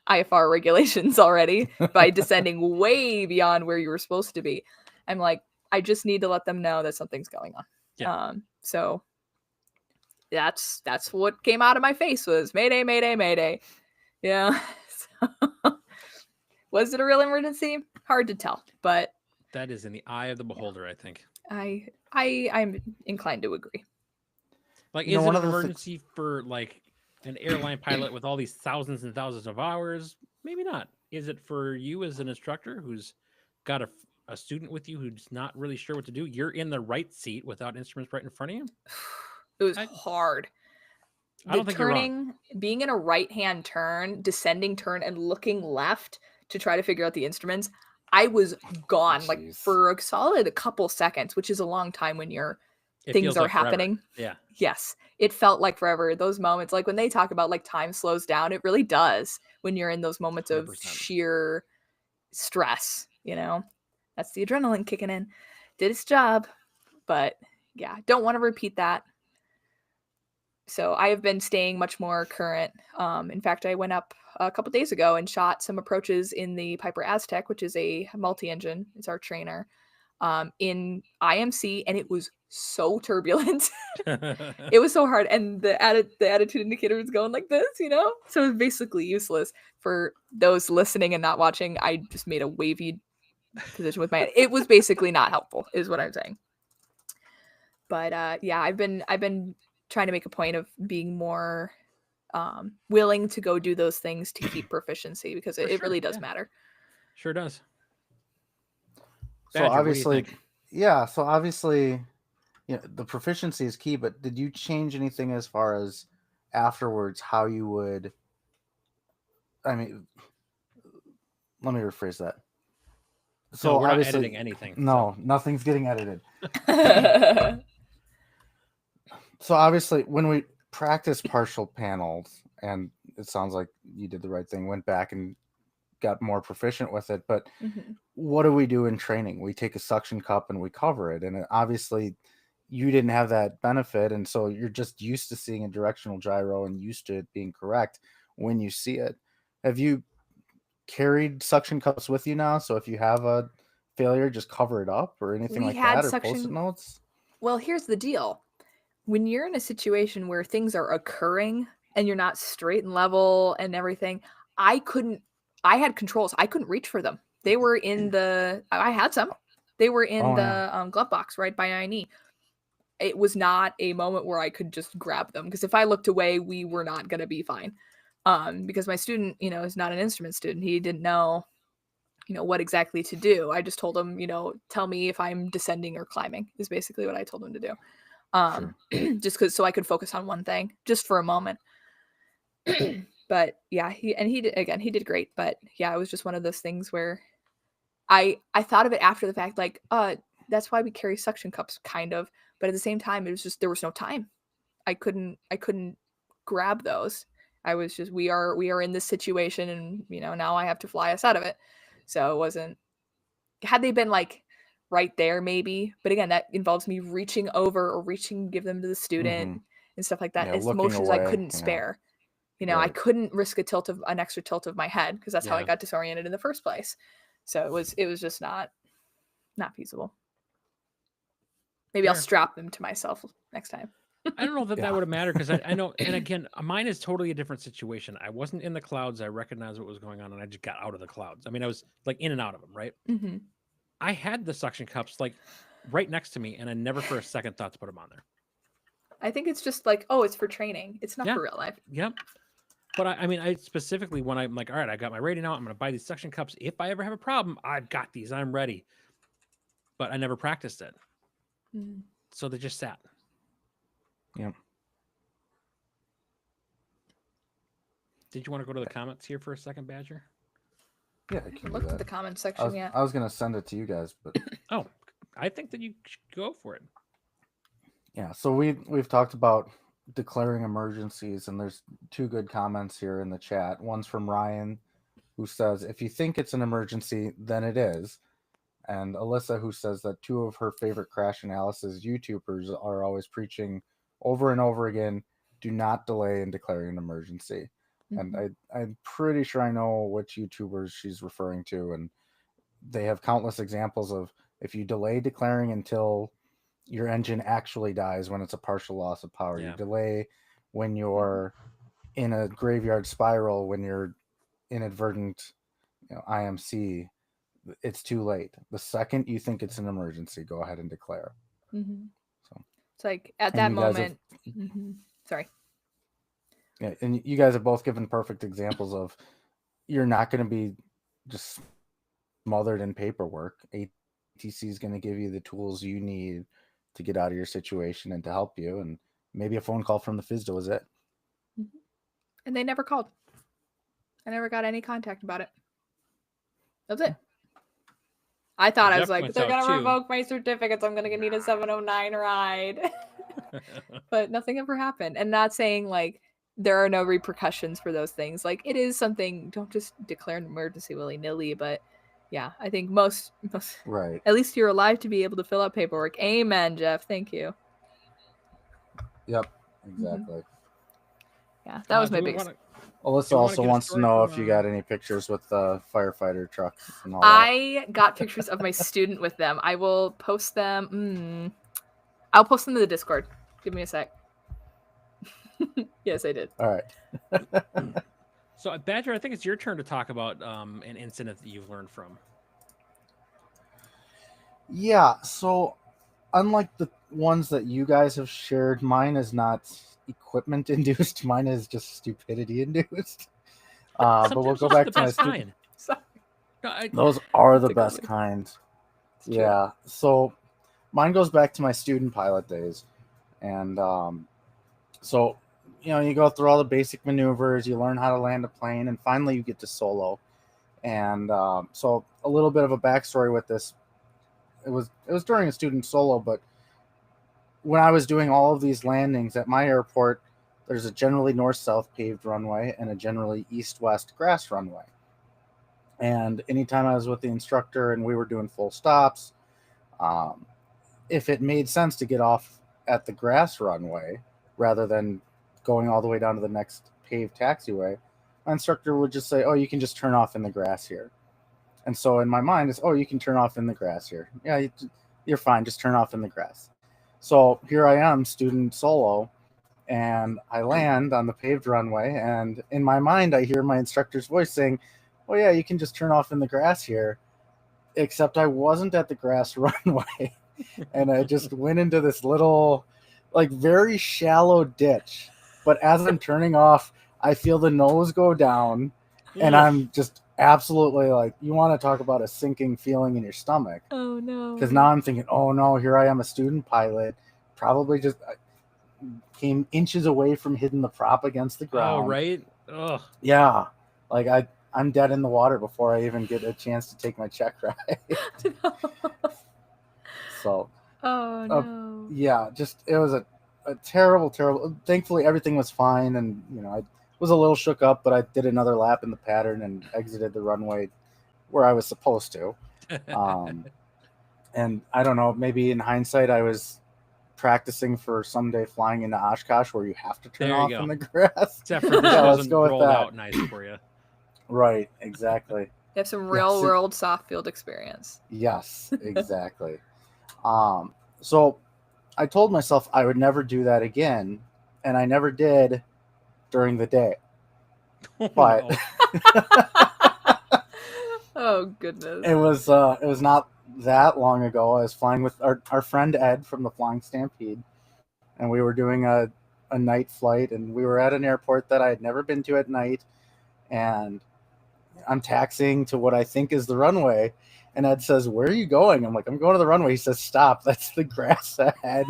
IFR regulations already by descending way beyond where you were supposed to be. I'm like, I just need to let them know that something's going on. Yeah. So that's what came out of my face was Mayday, Mayday, Mayday. Yeah. Was it a real emergency? Hard to tell, but that is in the eye of the beholder, I think. I'm inclined to agree. Like, is it an emergency for like an airline pilot with all these thousands and thousands of hours? Maybe not. Is it for you as an instructor who's got a a student with you who's not really sure what to do, you're in the right seat without instruments right in front of you. It was I- hard. I don't think you're wrong. Being in a right-hand turn, descending turn, and looking left to try to figure out the instruments, I was gone like Jeez. for a solid a couple seconds, which is a long time when It things feels are like forever. happening. Yeah. Yes, it felt like forever. Those moments, like when they talk about like time slows down, it really does when you're in those moments of 100%. sheer stress, That's the adrenaline kicking in. Did its job, but yeah, don't want to repeat that. So I have been staying much more current. In fact, I went up a couple days ago and shot some approaches in the Piper Aztec, which is a multi-engine. It's our trainer, in IMC, and it was so turbulent. It was so hard, and the attitude indicator was going like this, So it was basically useless. For those listening and not watching, I just made a wavy position with my hand. It was basically not helpful, is what I'm saying. But yeah, I've been trying to make a point of being more willing to go do those things to keep proficiency, because it really does matter. Sure does. So Badger, obviously, what do you think? yeah. So obviously, the proficiency is key. But did you change anything as far as afterwards how you would? I mean, let me rephrase that. So No, we're not obviously, editing anything. No, nothing's getting edited. So obviously, when we practice partial panels, and it sounds like you did the right thing, went back and got more proficient with it. But what do we do in training? We take a suction cup and we cover it. And obviously, you didn't have that benefit. And so you're just used to seeing a directional gyro and used to it being correct when you see it. Have you carried suction cups with you now? So if you have a failure, just cover it up or anything like that, or post-it notes? Well, here's the deal. When you're in a situation where things are occurring and you're not straight and level and everything, I had controls. I couldn't reach for them. They were in I had some. They were in glove box right by my knee. It was not a moment where I could just grab them, because if I looked away, we were not going to be fine. Because my student, is not an instrument student. He didn't know, what exactly to do. I just told him, tell me if I'm descending or climbing, is basically what I told him to do. Just so I could focus on one thing just for a moment. But yeah, he did great. But yeah, it was just one of those things where I thought of it after the fact, like, that's why we carry suction cups, kind of. But at the same time, it was just, there was no time. I couldn't grab those. I was just, we are in this situation, and now I have to fly us out of it. So it wasn't, had they been like right there, maybe, but again, that involves me reaching over or give them to the student and stuff like that. Yeah, It's looking motions away, I couldn't spare. I Right. couldn't risk an extra tilt of my head, because that's how I got disoriented in the first place. So it was just not feasible. Maybe I'll strap them to myself next time. I don't know that that would have mattered, because I know, and again, mine is totally a different situation. I wasn't in the clouds. I recognized what was going on, and I just got out of the clouds. I mean, I was like in and out of them, right? I had the suction cups like right next to me, and I never for a second thought to put them on there. I think it's just like, oh, it's for training. It's not for real life. Yep. But I specifically, when I'm like, all right, I got my rating out, I'm going to buy these suction cups. If I ever have a problem, I've got these. I'm ready. But I never practiced it. So they just sat. Yep. Did you want to go to the comments here for a second, Badger? Yeah, I can Look at the comment section yet. I was going to send it to you guys, but Oh, I think that you should go for it. yeah. So we've talked about declaring emergencies, and there's two good comments here in the chat. One's from Ryan, who says, if you think it's an emergency, then it is. And Alyssa, who says that two of her favorite crash analysis YouTubers are always preaching over and over again, do not delay in declaring an emergency. And I'm pretty sure I know which YouTubers she's referring to, and they have countless examples of, if you delay declaring until your engine actually dies when it's a partial loss of power, you delay when you're in a graveyard spiral, when you're inadvertent, IMC, it's too late. The second you think it's an emergency, go ahead and declare. So it's like at that moment. Sorry. Yeah, and you guys have both given perfect examples of, you're not going to be just smothered in paperwork 8 ATC is going to give you the tools you need to get out of your situation and to help you. And maybe a phone call from the FSDO was it. And they never called. I never got any contact about it. That's it. I thought I was Jeff like, points they're out, going to too. revoke my certificates. I'm going to need a 709 ride. But nothing ever happened. And not saying like there are no repercussions for those things. Like it is something, don't just declare an emergency willy-nilly. But yeah, I think most Right. at least you're alive to be able to fill out paperwork. Amen, Jeff. Thank you. Yep, exactly. Yeah, that was my do we biggest. wanna- Alyssa you wanna also get a wants to story know from, if you got any pictures with the firefighter trucks and all that. I got pictures of my student with them. I will post them. I'll post them to the Discord. Give me a sec. Yes, I did. All right. So, Badger, I think it's your turn to talk about an incident that you've learned from. Yeah, so unlike the ones that you guys have shared, mine is not equipment induced. Mine is just stupidity induced. But we'll Sometimes go those are back the to my best student. kind. Sorry. No, Those are the That's a good best one. kind. It's true. Yeah. So mine goes back to my student pilot days. And so, you go through all the basic maneuvers, you learn how to land a plane, and finally you get to solo. And so a little bit of a backstory with this. It was during a student solo, but when I was doing all of these landings at my airport, there's a generally north-south paved runway and a generally east-west grass runway. And anytime I was with the instructor and we were doing full stops, if it made sense to get off at the grass runway rather than going all the way down to the next paved taxiway, my instructor would just say, "Oh, you can just turn off in the grass here." And so in my mind, it's, "Oh, you can turn off in the grass here. Yeah, you're fine. Just turn off in the grass." So here I am, student solo, and I land on the paved runway. And in my mind, I hear my instructor's voice saying, "Oh, yeah, you can just turn off in the grass here." Except I wasn't at the grass runway. And I just went into this little, like, very shallow ditch. But as I'm turning off, I feel the nose go down. And I'm just absolutely like, you want to talk about a sinking feeling in your stomach. Oh no. Because now I'm thinking, oh no, here I am, a student pilot, probably just came inches away from hitting the prop against the ground. Oh, right? Ugh. Yeah. Like I'm dead in the water before I even get a chance to take my check ride. So, oh no. yeah, just it was a terrible. Thankfully, everything was fine, and I was a little shook up, but I did another lap in the pattern and exited the runway where I was supposed to. And I don't know, maybe in hindsight, I was practicing for someday flying into Oshkosh where you have to turn There you off go. in the grass. Except for this Yeah, let's wasn't go with rolled that. out nice for you. Right, exactly. You have some real world soft field experience. Yes, exactly. So I told myself I would never do that again, and I never did during the day. But Oh goodness. it was not that long ago. I was flying with our friend Ed from the Flying Stampede, and we were doing a night flight, and we were at an airport that I had never been to at night, and I'm taxiing to what I think is the runway, and Ed says, "Where are you going?" I'm like, "I'm going to the runway." He says, "Stop, that's the grass ahead."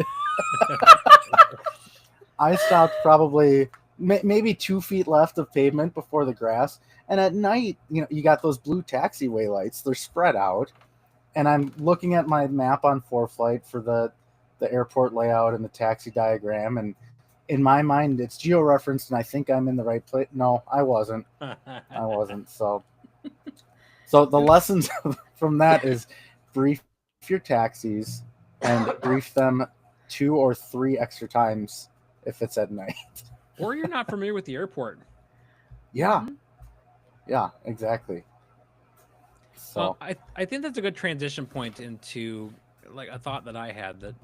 I stopped probably maybe 2 feet left of pavement before the grass. And at night, you got those blue taxiway lights. They're spread out. And I'm looking at my map on ForeFlight for the airport layout and the taxi diagram. And in my mind, it's geo-referenced, and I think I'm in the right place. No, I wasn't. I wasn't. So the lessons from that is brief your taxis and brief them 2 or 3 extra times if it's at night. Or you're not familiar with the airport. Yeah. Yeah, exactly. So I think that's a good transition point into like a thought that I had that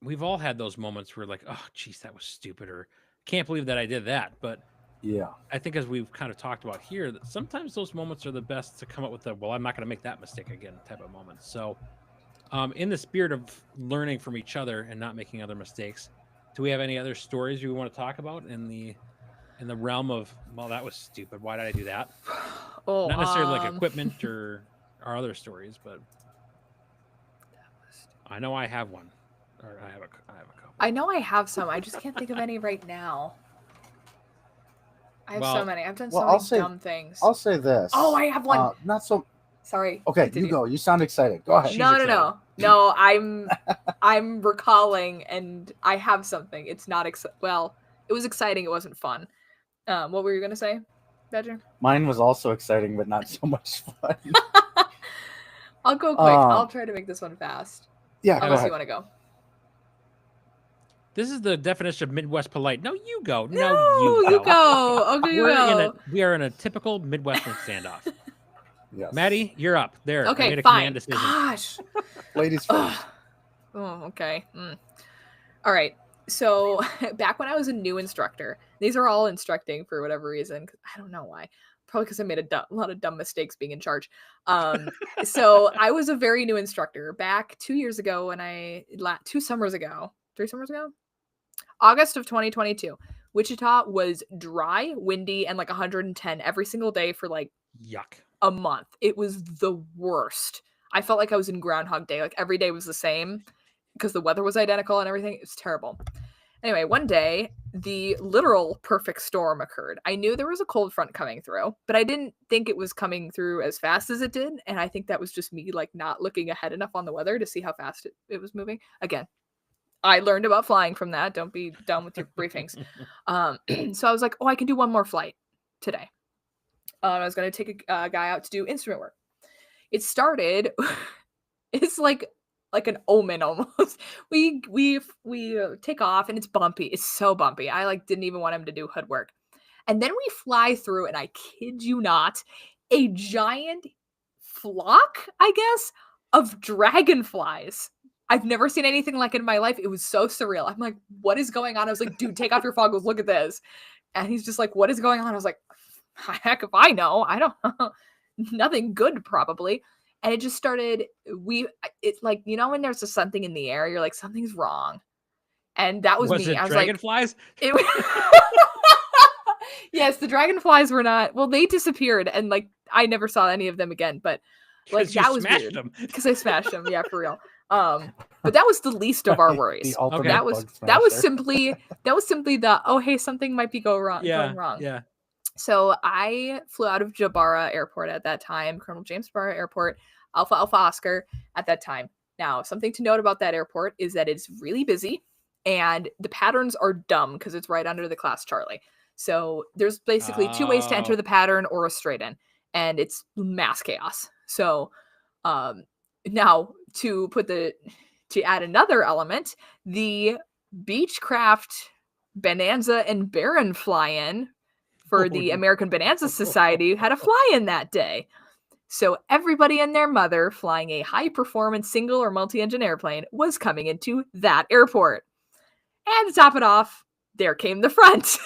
we've all had those moments where like, oh geez, that was stupid, or can't believe that I did that. But yeah, I think as we've kind of talked about here, that sometimes those moments are the best to come up with the, well, I'm not going to make that mistake again type of moments. So in the spirit of learning from each other and not making other mistakes, do we have any other stories we want to talk about in the realm of, well, that was stupid, why did I do that? Oh, Not necessarily like equipment or our other stories, but I know I have one. Or I have a couple. I know I have some. I just can't think of any right now. I have so Well, many. I've done well, so I'll many say- dumb things. I'll say this. Oh, I have one. Not so. Sorry. Okay, continue. you go. You sound excited. Go ahead. She's No, excited. no. I'm recalling, and I have something. It's not well. It was exciting. It wasn't fun. What were you gonna say, Badger? Mine was also exciting, but not so much fun. I'll go quick. I'll try to make this one fast. Yeah, go Unless ahead. you want to go. This is the definition of Midwest polite. No, you go. No, you you go. Okay, you go. We are in a typical Midwestern standoff. Yes. Maddie, you're up. There. I Okay, made a fine. command decision. Gosh. Ladies Ugh. first. Oh, okay. All right. So back when I was a new instructor, these are all instructing for whatever reason. I don't know why. Probably because I made a lot of dumb mistakes being in charge. So I was a very new instructor back 2 years ago when 3 summers ago, August of 2022. Wichita was dry, windy, and like 110 every single day for like Yuck. a month. It was the worst. I felt like I was in Groundhog Day. Like every day was the same because the weather was identical and everything. It was terrible. Anyway, one day, the literal perfect storm occurred. I knew there was a cold front coming through, but I didn't think it was coming through as fast as it did. And I think that was just me like not looking ahead enough on the weather to see how fast it was moving. Again, I learned about flying from that. Don't be dumb with your briefings. So I was like, oh, I can do one more flight today. I was going to take a guy out to do instrument work. It started, it's like an omen almost. We take off and it's bumpy. It's so bumpy. I like didn't even want him to do hood work. And then we fly through, and I kid you not, a giant flock, I guess, of dragonflies. I've never seen anything like it in my life. It was so surreal. I'm like, what is going on? I was like, dude, take off your goggles. Look at this. And he's just like, what is going on? I was like, heck if I know. I don't know. Nothing good, probably. And it just started, it's like, you know, when there's just something in the air, you're like, something's wrong. And that was me. It I was dragonflies? like, yes, the dragonflies were not, well, they disappeared. And like, I never saw any of them again, but like, that was weird. Because I smashed them. Yeah, for real. But that was the least of our worries. Okay. That was simply the, oh, hey, something might be going wrong. Yeah. So I flew out of Jabara Airport at that time, Colonel James Jabara Airport, Alpha Oscar at that time. Now, something to note about that airport is that it's really busy and the patterns are dumb because it's right under the class Charlie. So there's basically 2 ways to enter the pattern or a straight in, and it's mass chaos. So now to add another element, the Beechcraft Bonanza and Baron fly-in for the American Bonanza Society had a fly-in that day. So everybody and their mother flying a high-performance single or multi-engine airplane was coming into that airport. And to top it off, there came the front.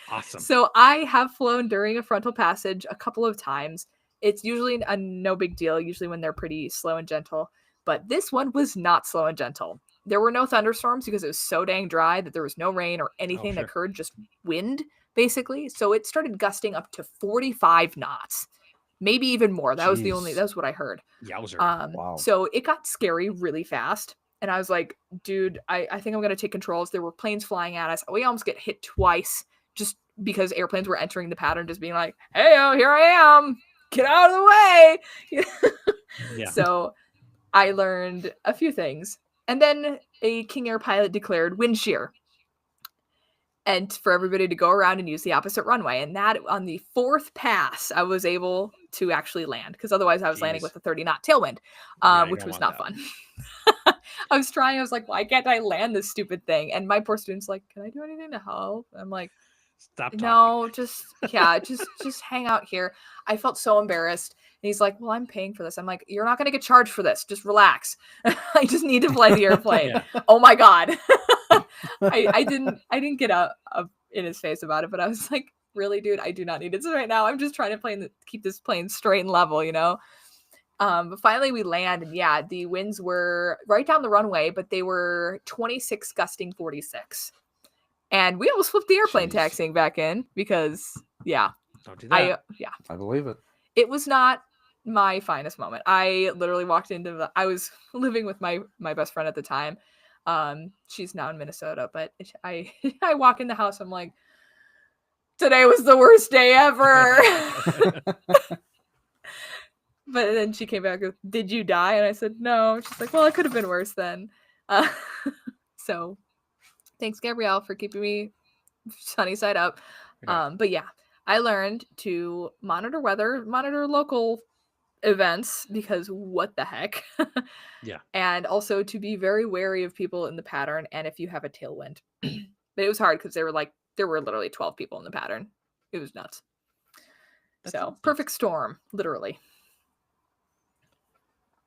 Awesome. So I have flown during a frontal passage a couple of times. It's usually no big deal, usually when they're pretty slow and gentle. But this one was not slow and gentle. There were no thunderstorms because it was so dang dry that there was no rain or anything that occurred, just wind, basically. So it started gusting up to 45 knots, maybe even more. That was what I heard. Yowzer. Wow. So it got scary really fast. And I was like, dude, I think I'm going to take controls. There were planes flying at us. We almost get hit twice just because airplanes were entering the pattern, just being like, hey, here I am. Get out of the way. Yeah. So I learned a few things. And then a King Air pilot declared wind shear. And for everybody to go around and use the opposite runway. And that on the 4th pass, I was able to actually land. Because otherwise I was landing with a 30-knot tailwind, which was not fun. I was trying. I was like, why can't I land this stupid thing? And my poor student's like, can I do anything to help? I'm like, stop talking. No, just hang out here. I felt so embarrassed. And he's like, well, I'm paying for this. I'm like, you're not going to get charged for this. Just relax. I just need to fly the airplane. Yeah. Oh my God. I didn't get up in his face about it, but I was like, really, dude, I do not need this right now. I'm just trying to keep this plane straight and level, you know? But finally we land, and yeah, the winds were right down the runway, but they were 26 gusting 46. And we almost flipped the airplane taxiing back in because, yeah. Don't do that. Yeah. I believe it. It was not my finest moment. I literally walked into I was living with my best friend at the time. She's now in Minnesota, but I I walk in the house, I'm like, today was the worst day ever. But then she came back with, did you die? And I said, no. She's like, well, it could have been worse then. So thanks, Gabrielle, for keeping me sunny side up. Yeah. But yeah, I learned to monitor weather, monitor local events, because what the heck. Yeah. And also to be very wary of people in the pattern and if you have a tailwind. But it was hard because there were literally 12 people in the pattern. It was nuts. So perfect storm, literally.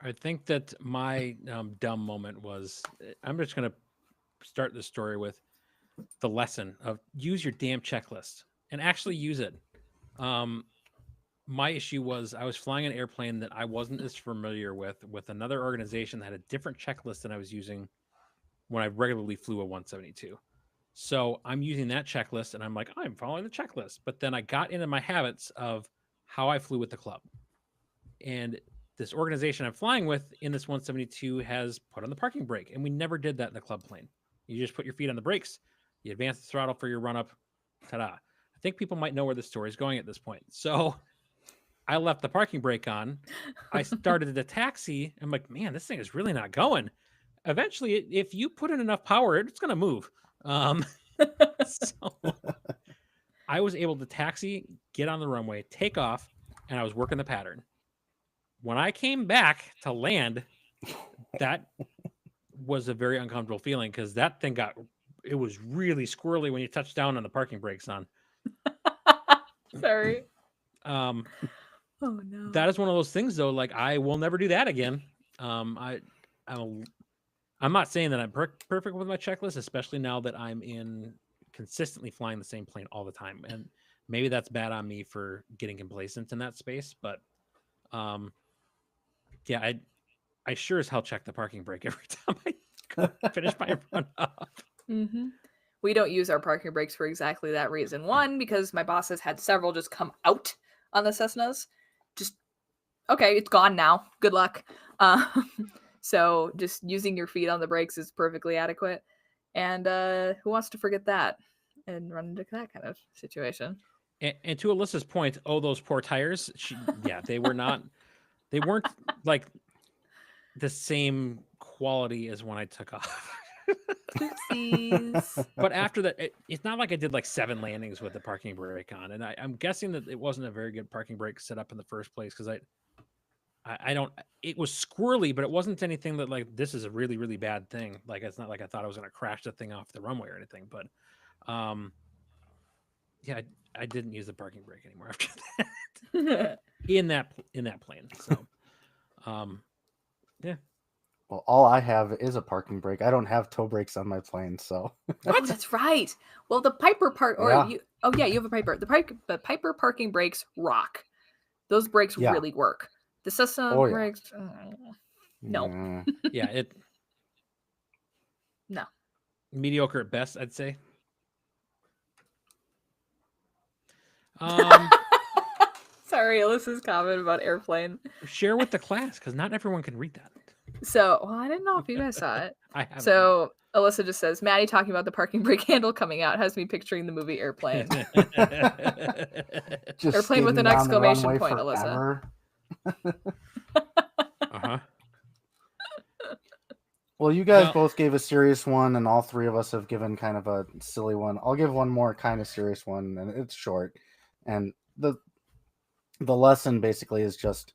I think that my dumb moment was, I'm just going to start the story with the lesson of use your damn checklist and actually use it. My issue was I was flying an airplane that I wasn't as familiar with another organization that had a different checklist than I was using when I regularly flew a 172. So I'm using that checklist and I'm like, I'm following the checklist. But then I got into my habits of how I flew with the club. And this organization I'm flying with in this 172 has put on the parking brake. And we never did that in the club plane. You just put your feet on the brakes, you advance the throttle for your run up. Ta-da. I think people might know where the story is going at this point. So I left the parking brake on. I started the taxi. I'm like, man, this thing is really not going. Eventually, if you put in enough power, it's going to move. So I was able to taxi, get on the runway, take off, and I was working the pattern. When I came back to land, that was a very uncomfortable feeling because that thing it was really squirrely when you touched down on the parking brakes on. Sorry. Oh no. That is one of those things though. Like I will never do that again. I'm not saying that I'm perfect with my checklist, especially now that I'm consistently flying the same plane all the time. And maybe that's bad on me for getting complacent in that space. But yeah, I sure as hell check the parking brake every time I finish my run up. Mm-hmm. We don't use our parking brakes for exactly that reason. One, because my boss has had several just come out on the Cessnas. Just, okay, it's gone now. Good luck. So just using your feet on the brakes is perfectly adequate. And who wants to forget that and run into that kind of situation? And to Alyssa's point, those poor tires. They weren't like the same quality as when I took off. Oopsies. But after that, it's not like I did like 7 landings with the parking brake on, and I'm guessing that it wasn't a very good parking brake set up in the first place because I don't. It was squirrely, but it wasn't anything that like this is a really really bad thing. Like it's not like I thought I was going to crash the thing off the runway or anything. But yeah, I didn't use the parking brake anymore after that in that plane. So yeah. Well, all I have is a parking brake. I don't have toe brakes on my plane, so. Oh, that's right. Well, the Piper you have a Piper. The Piper parking brakes rock. Those brakes really work. The Cessna brakes, no. Yeah, no. Mediocre at best, I'd say. Sorry, Alyssa's comment about airplane. Share with the class because not everyone can read that. So, I didn't know if you guys saw it. I haven't. So, Alyssa just says, Maddie talking about the parking brake handle coming out has me picturing the movie Airplane. Just Airplane with an exclamation point, forever. Alyssa. Uh-huh. Well, you guys both gave a serious one, and all three of us have given kind of a silly one. I'll give one more kind of serious one, and it's short. And the lesson basically is just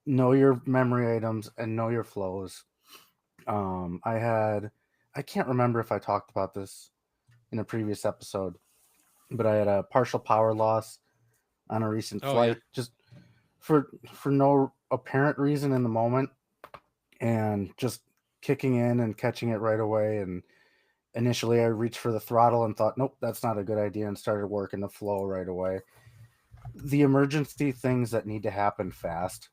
know your memory items and know your flows. I can't remember if I talked about this in a previous episode, but I had a partial power loss on a recent flight, just for no apparent reason in the moment, and just kicking in and catching it right away. And initially I reached for the throttle and thought, nope, that's not a good idea, and started working the flow right away. The emergency things that need to happen fast,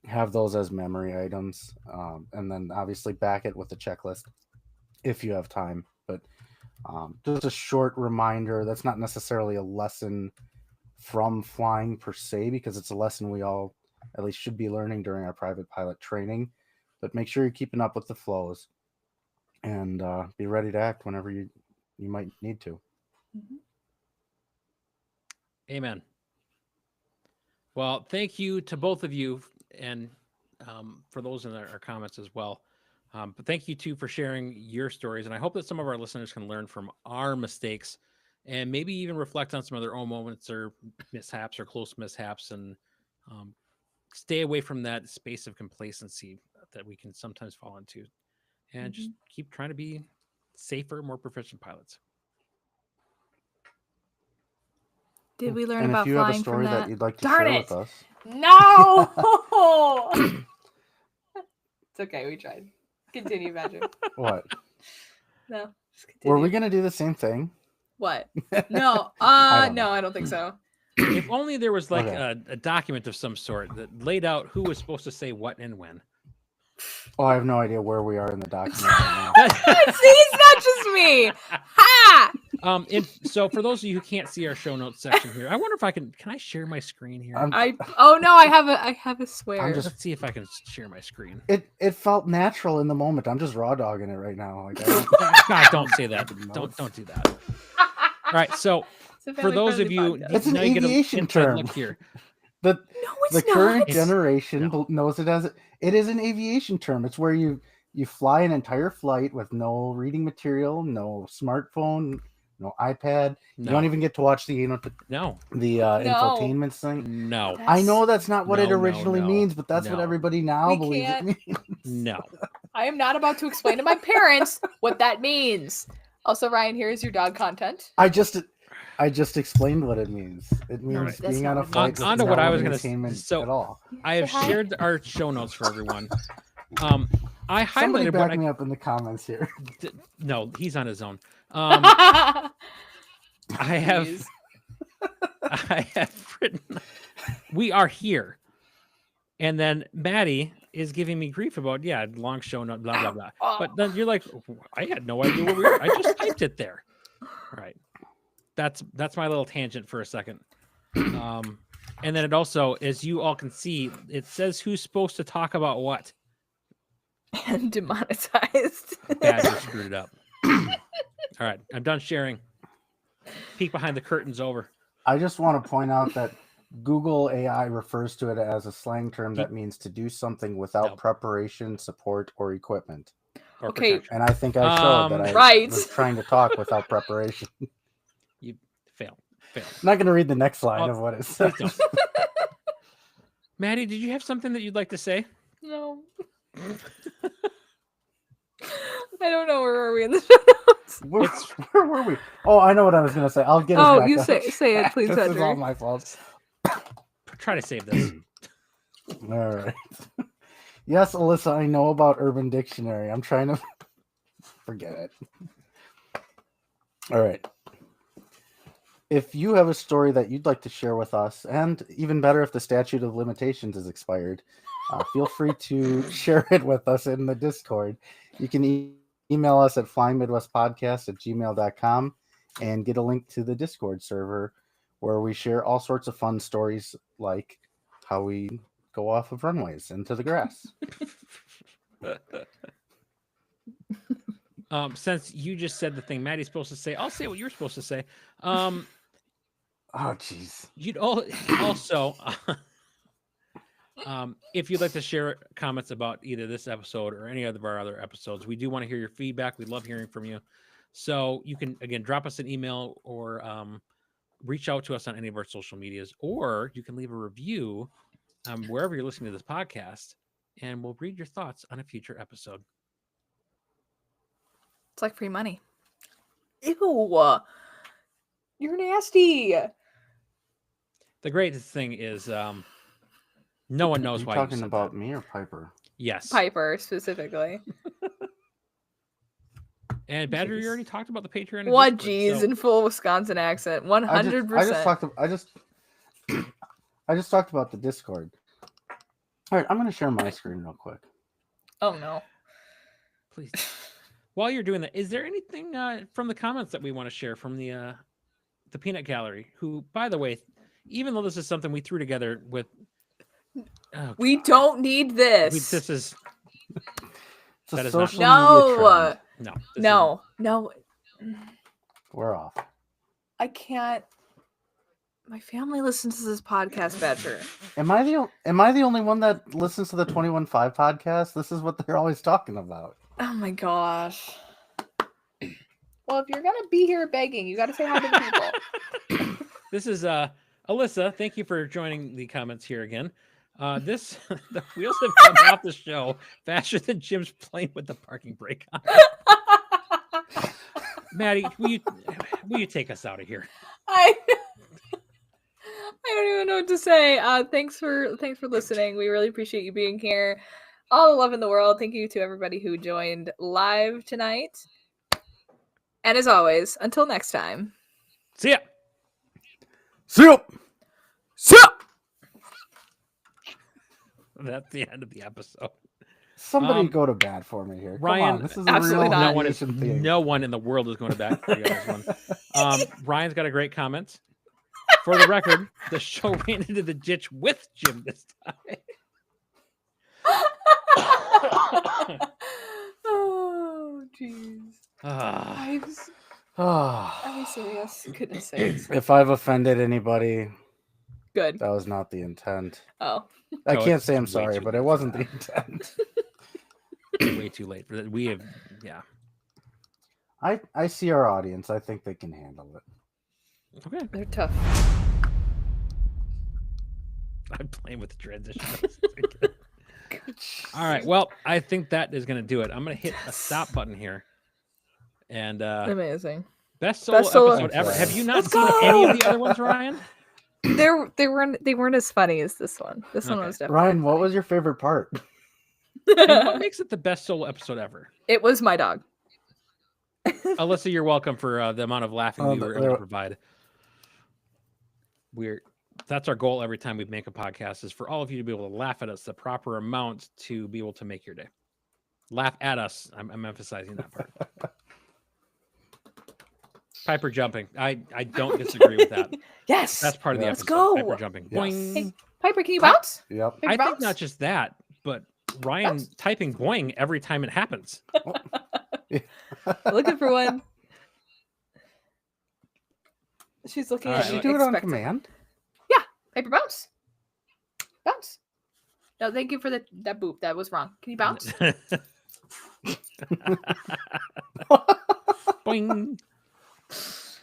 have those as memory items, and then obviously back it with a checklist if you have time. But just a short reminder, that's not necessarily a lesson from flying per se, because it's a lesson we all at least should be learning during our private pilot training. But make sure you're keeping up with the flows, and be ready to act whenever you might need to. Amen. Well, thank you to both of you, and for those in our comments as well. But thank you too for sharing your stories, and I hope that some of our listeners can learn from our mistakes, and maybe even reflect on some of their own moments or mishaps or close mishaps, and stay away from that space of complacency that we can sometimes fall into, and just keep trying to be safer, more proficient pilots. Did we learn And about if you have a flying story from that that? you'd like to Darn share it! with us, No! It's okay, we tried. Continue, Badger. what? No, just continue. Were we gonna do the same thing? What? No, I don't know. no, I don't think so. If only there was like Okay. a document of some sort that laid out who was supposed to say what and when. Oh, I have no idea where we are in the document right now. See, it's not just me. Ha! So for those of you who can't see our show notes section here, I wonder if I can I share my screen here? Oh no, I have a swear. I'm just- Let's see if I can share my screen. It felt natural in the moment. I'm just raw dogging it right now. Like, God, don't say that. Don't do that. All right, so for those of you, It's an now you get an aviation inside term. look here. the No, it's the current not. generation No. knows it as it is an aviation term. It's where you fly an entire flight with no reading material, no smartphone, no iPad. You No. don't even get to watch the No, infotainment thing. no, I know that's not what it No, originally no, means, but that's what no. everybody now We believes it can't- means. no. I am not about to explain to my parents what that means. Also, Ryan, here is your dog content. I just explained what it means. It means That's being not on a what it flight means. with On to no what I was gonna entertainment so- at all. I have Say hi. shared our show notes for everyone. I Somebody highlighted back what me up in the comments here. no, he's on his own. I I have written, we are here. And then Maddie is giving me grief about, long show note, blah, blah, blah. But then you're like, I had no idea where we were. I just typed it there. All right. That's my little tangent for a second. And then it also, as you all can see, it says who's supposed to talk about what. and demonetized. Badger screwed it up. All right. I'm done sharing. Peek behind the curtain's over. I just want to point out that Google AI refers to it as a slang term that means to do something without preparation, support, or equipment. Or Okay. protection. And I think I showed that I Right. was trying to talk without preparation. You fail. I'm not going to read the next line Oh, of what it Please says. don't. Maddie, did you have something that you'd like to say? No. I don't know. Where are we in the show notes? Where were we? Oh, I know what I was going to say. I'll get us Oh, back you on say it, please, This is all Patrick. my fault. Try to save this. All right. Yes, Alyssa, I know about Urban Dictionary. I'm trying to forget it. All right. If you have a story that you'd like to share with us, and even better if the statute of limitations is expired, feel free to share it with us in the Discord. You can email us at flyingmidwestpodcast@gmail.com and get a link to the Discord server where we share all sorts of fun stories like how we go off of runways into the grass. Since you just said the thing Maddie's supposed to say, I'll say what you're supposed to say. Oh, jeez. You'd also, if you'd like to share comments about either this episode or any of our other episodes, we do want to hear your feedback. We love hearing from you. So you can, again, drop us an email or reach out to us on any of our social medias, or you can leave a review wherever you're listening to this podcast, and we'll read your thoughts on a future episode. It's like free money. Ew. You're nasty. The greatest thing is no one knows Are you why talking you said about that. me or Piper? Yes. Piper, specifically. And Badger, you already talked about the Patreon. and What, Discord, geez, so- in full Wisconsin accent. 100%. I just talked about the Discord. All right, I'm going to share my screen real quick. Oh, no. Please. While you're doing that, is there anything from the comments that we want to share from the Peanut Gallery? Who, by the way, even though this is something we threw together with Oh, We God. don't need this. This is It's a That is not- social media trend. no. This no. We're off. I can't. My family listens to this podcast, Badger. Am I the only one that listens to the 21.5 podcast? This is what they're always talking about. Oh my gosh. Well, if you're gonna be here begging, you got to say hi to the people. This is Alyssa. Thank you for joining the comments here again. The wheels have come off the show faster than Jim's playing with the parking brake on. Maddie, will you take us out of here? I don't even know what to say. Thanks for listening. We really appreciate you being here. All the love in the world. Thank you to everybody who joined live tonight. And as always, until next time. See ya. See ya! See ya! That's the end of the episode. Somebody go to bat for me here. Come Ryan, on, this is a absolutely real not. aviation thing. No one in the world is going to back for you on this one. Ryan's got a great comment. For the record, the show ran into the ditch with Jim this time. Oh, jeez. Are we serious? Goodness sakes. If I've offended anybody, Good. that was not the intent. Oh. I No, can't it's say I'm way sorry, too but late it for wasn't the that. intent. Way too late for that. We have, yeah. I see our audience. I think they can handle it. Okay. They're tough. I'm playing with the transition. All right. Well, I think that is going to do it. I'm going to hit a stop button here. And Amazing. best solo episode ever. Let's Have you not Let's seen go! any of the other ones, Ryan? They weren't as funny as this one. This one Okay. was definitely Ryan, what funny. was your favorite part? And what makes it the best solo episode ever? It was my dog. Alyssa, you're welcome for the amount of laughing we were able to provide. That's our goal every time we make a podcast, is for all of you to be able to laugh at us the proper amount to be able to make your day. Laugh at us. I'm emphasizing that part. Piper jumping. I don't disagree with that. Yes. That's part of the Let's episode. go. Piper jumping. Yes. Boing. Hey, Piper, can you bounce? Yep. Piper, I think bounce? not just that, but Ryan Bounce. typing boing every time it happens. Looking for one. She's looking All at right, Did you. you do it on expectant. command? Piper, bounce. Bounce. No, thank you for that boop. That was wrong. Can you bounce? Boing. Yes,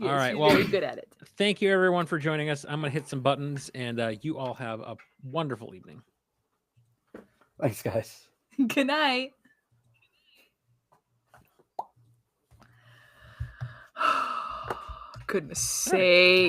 All right, she's well, very good at it. Thank you, everyone, for joining us. I'm going to hit some buttons, and you all have a wonderful evening. Thanks, guys. Good night. Goodness sake.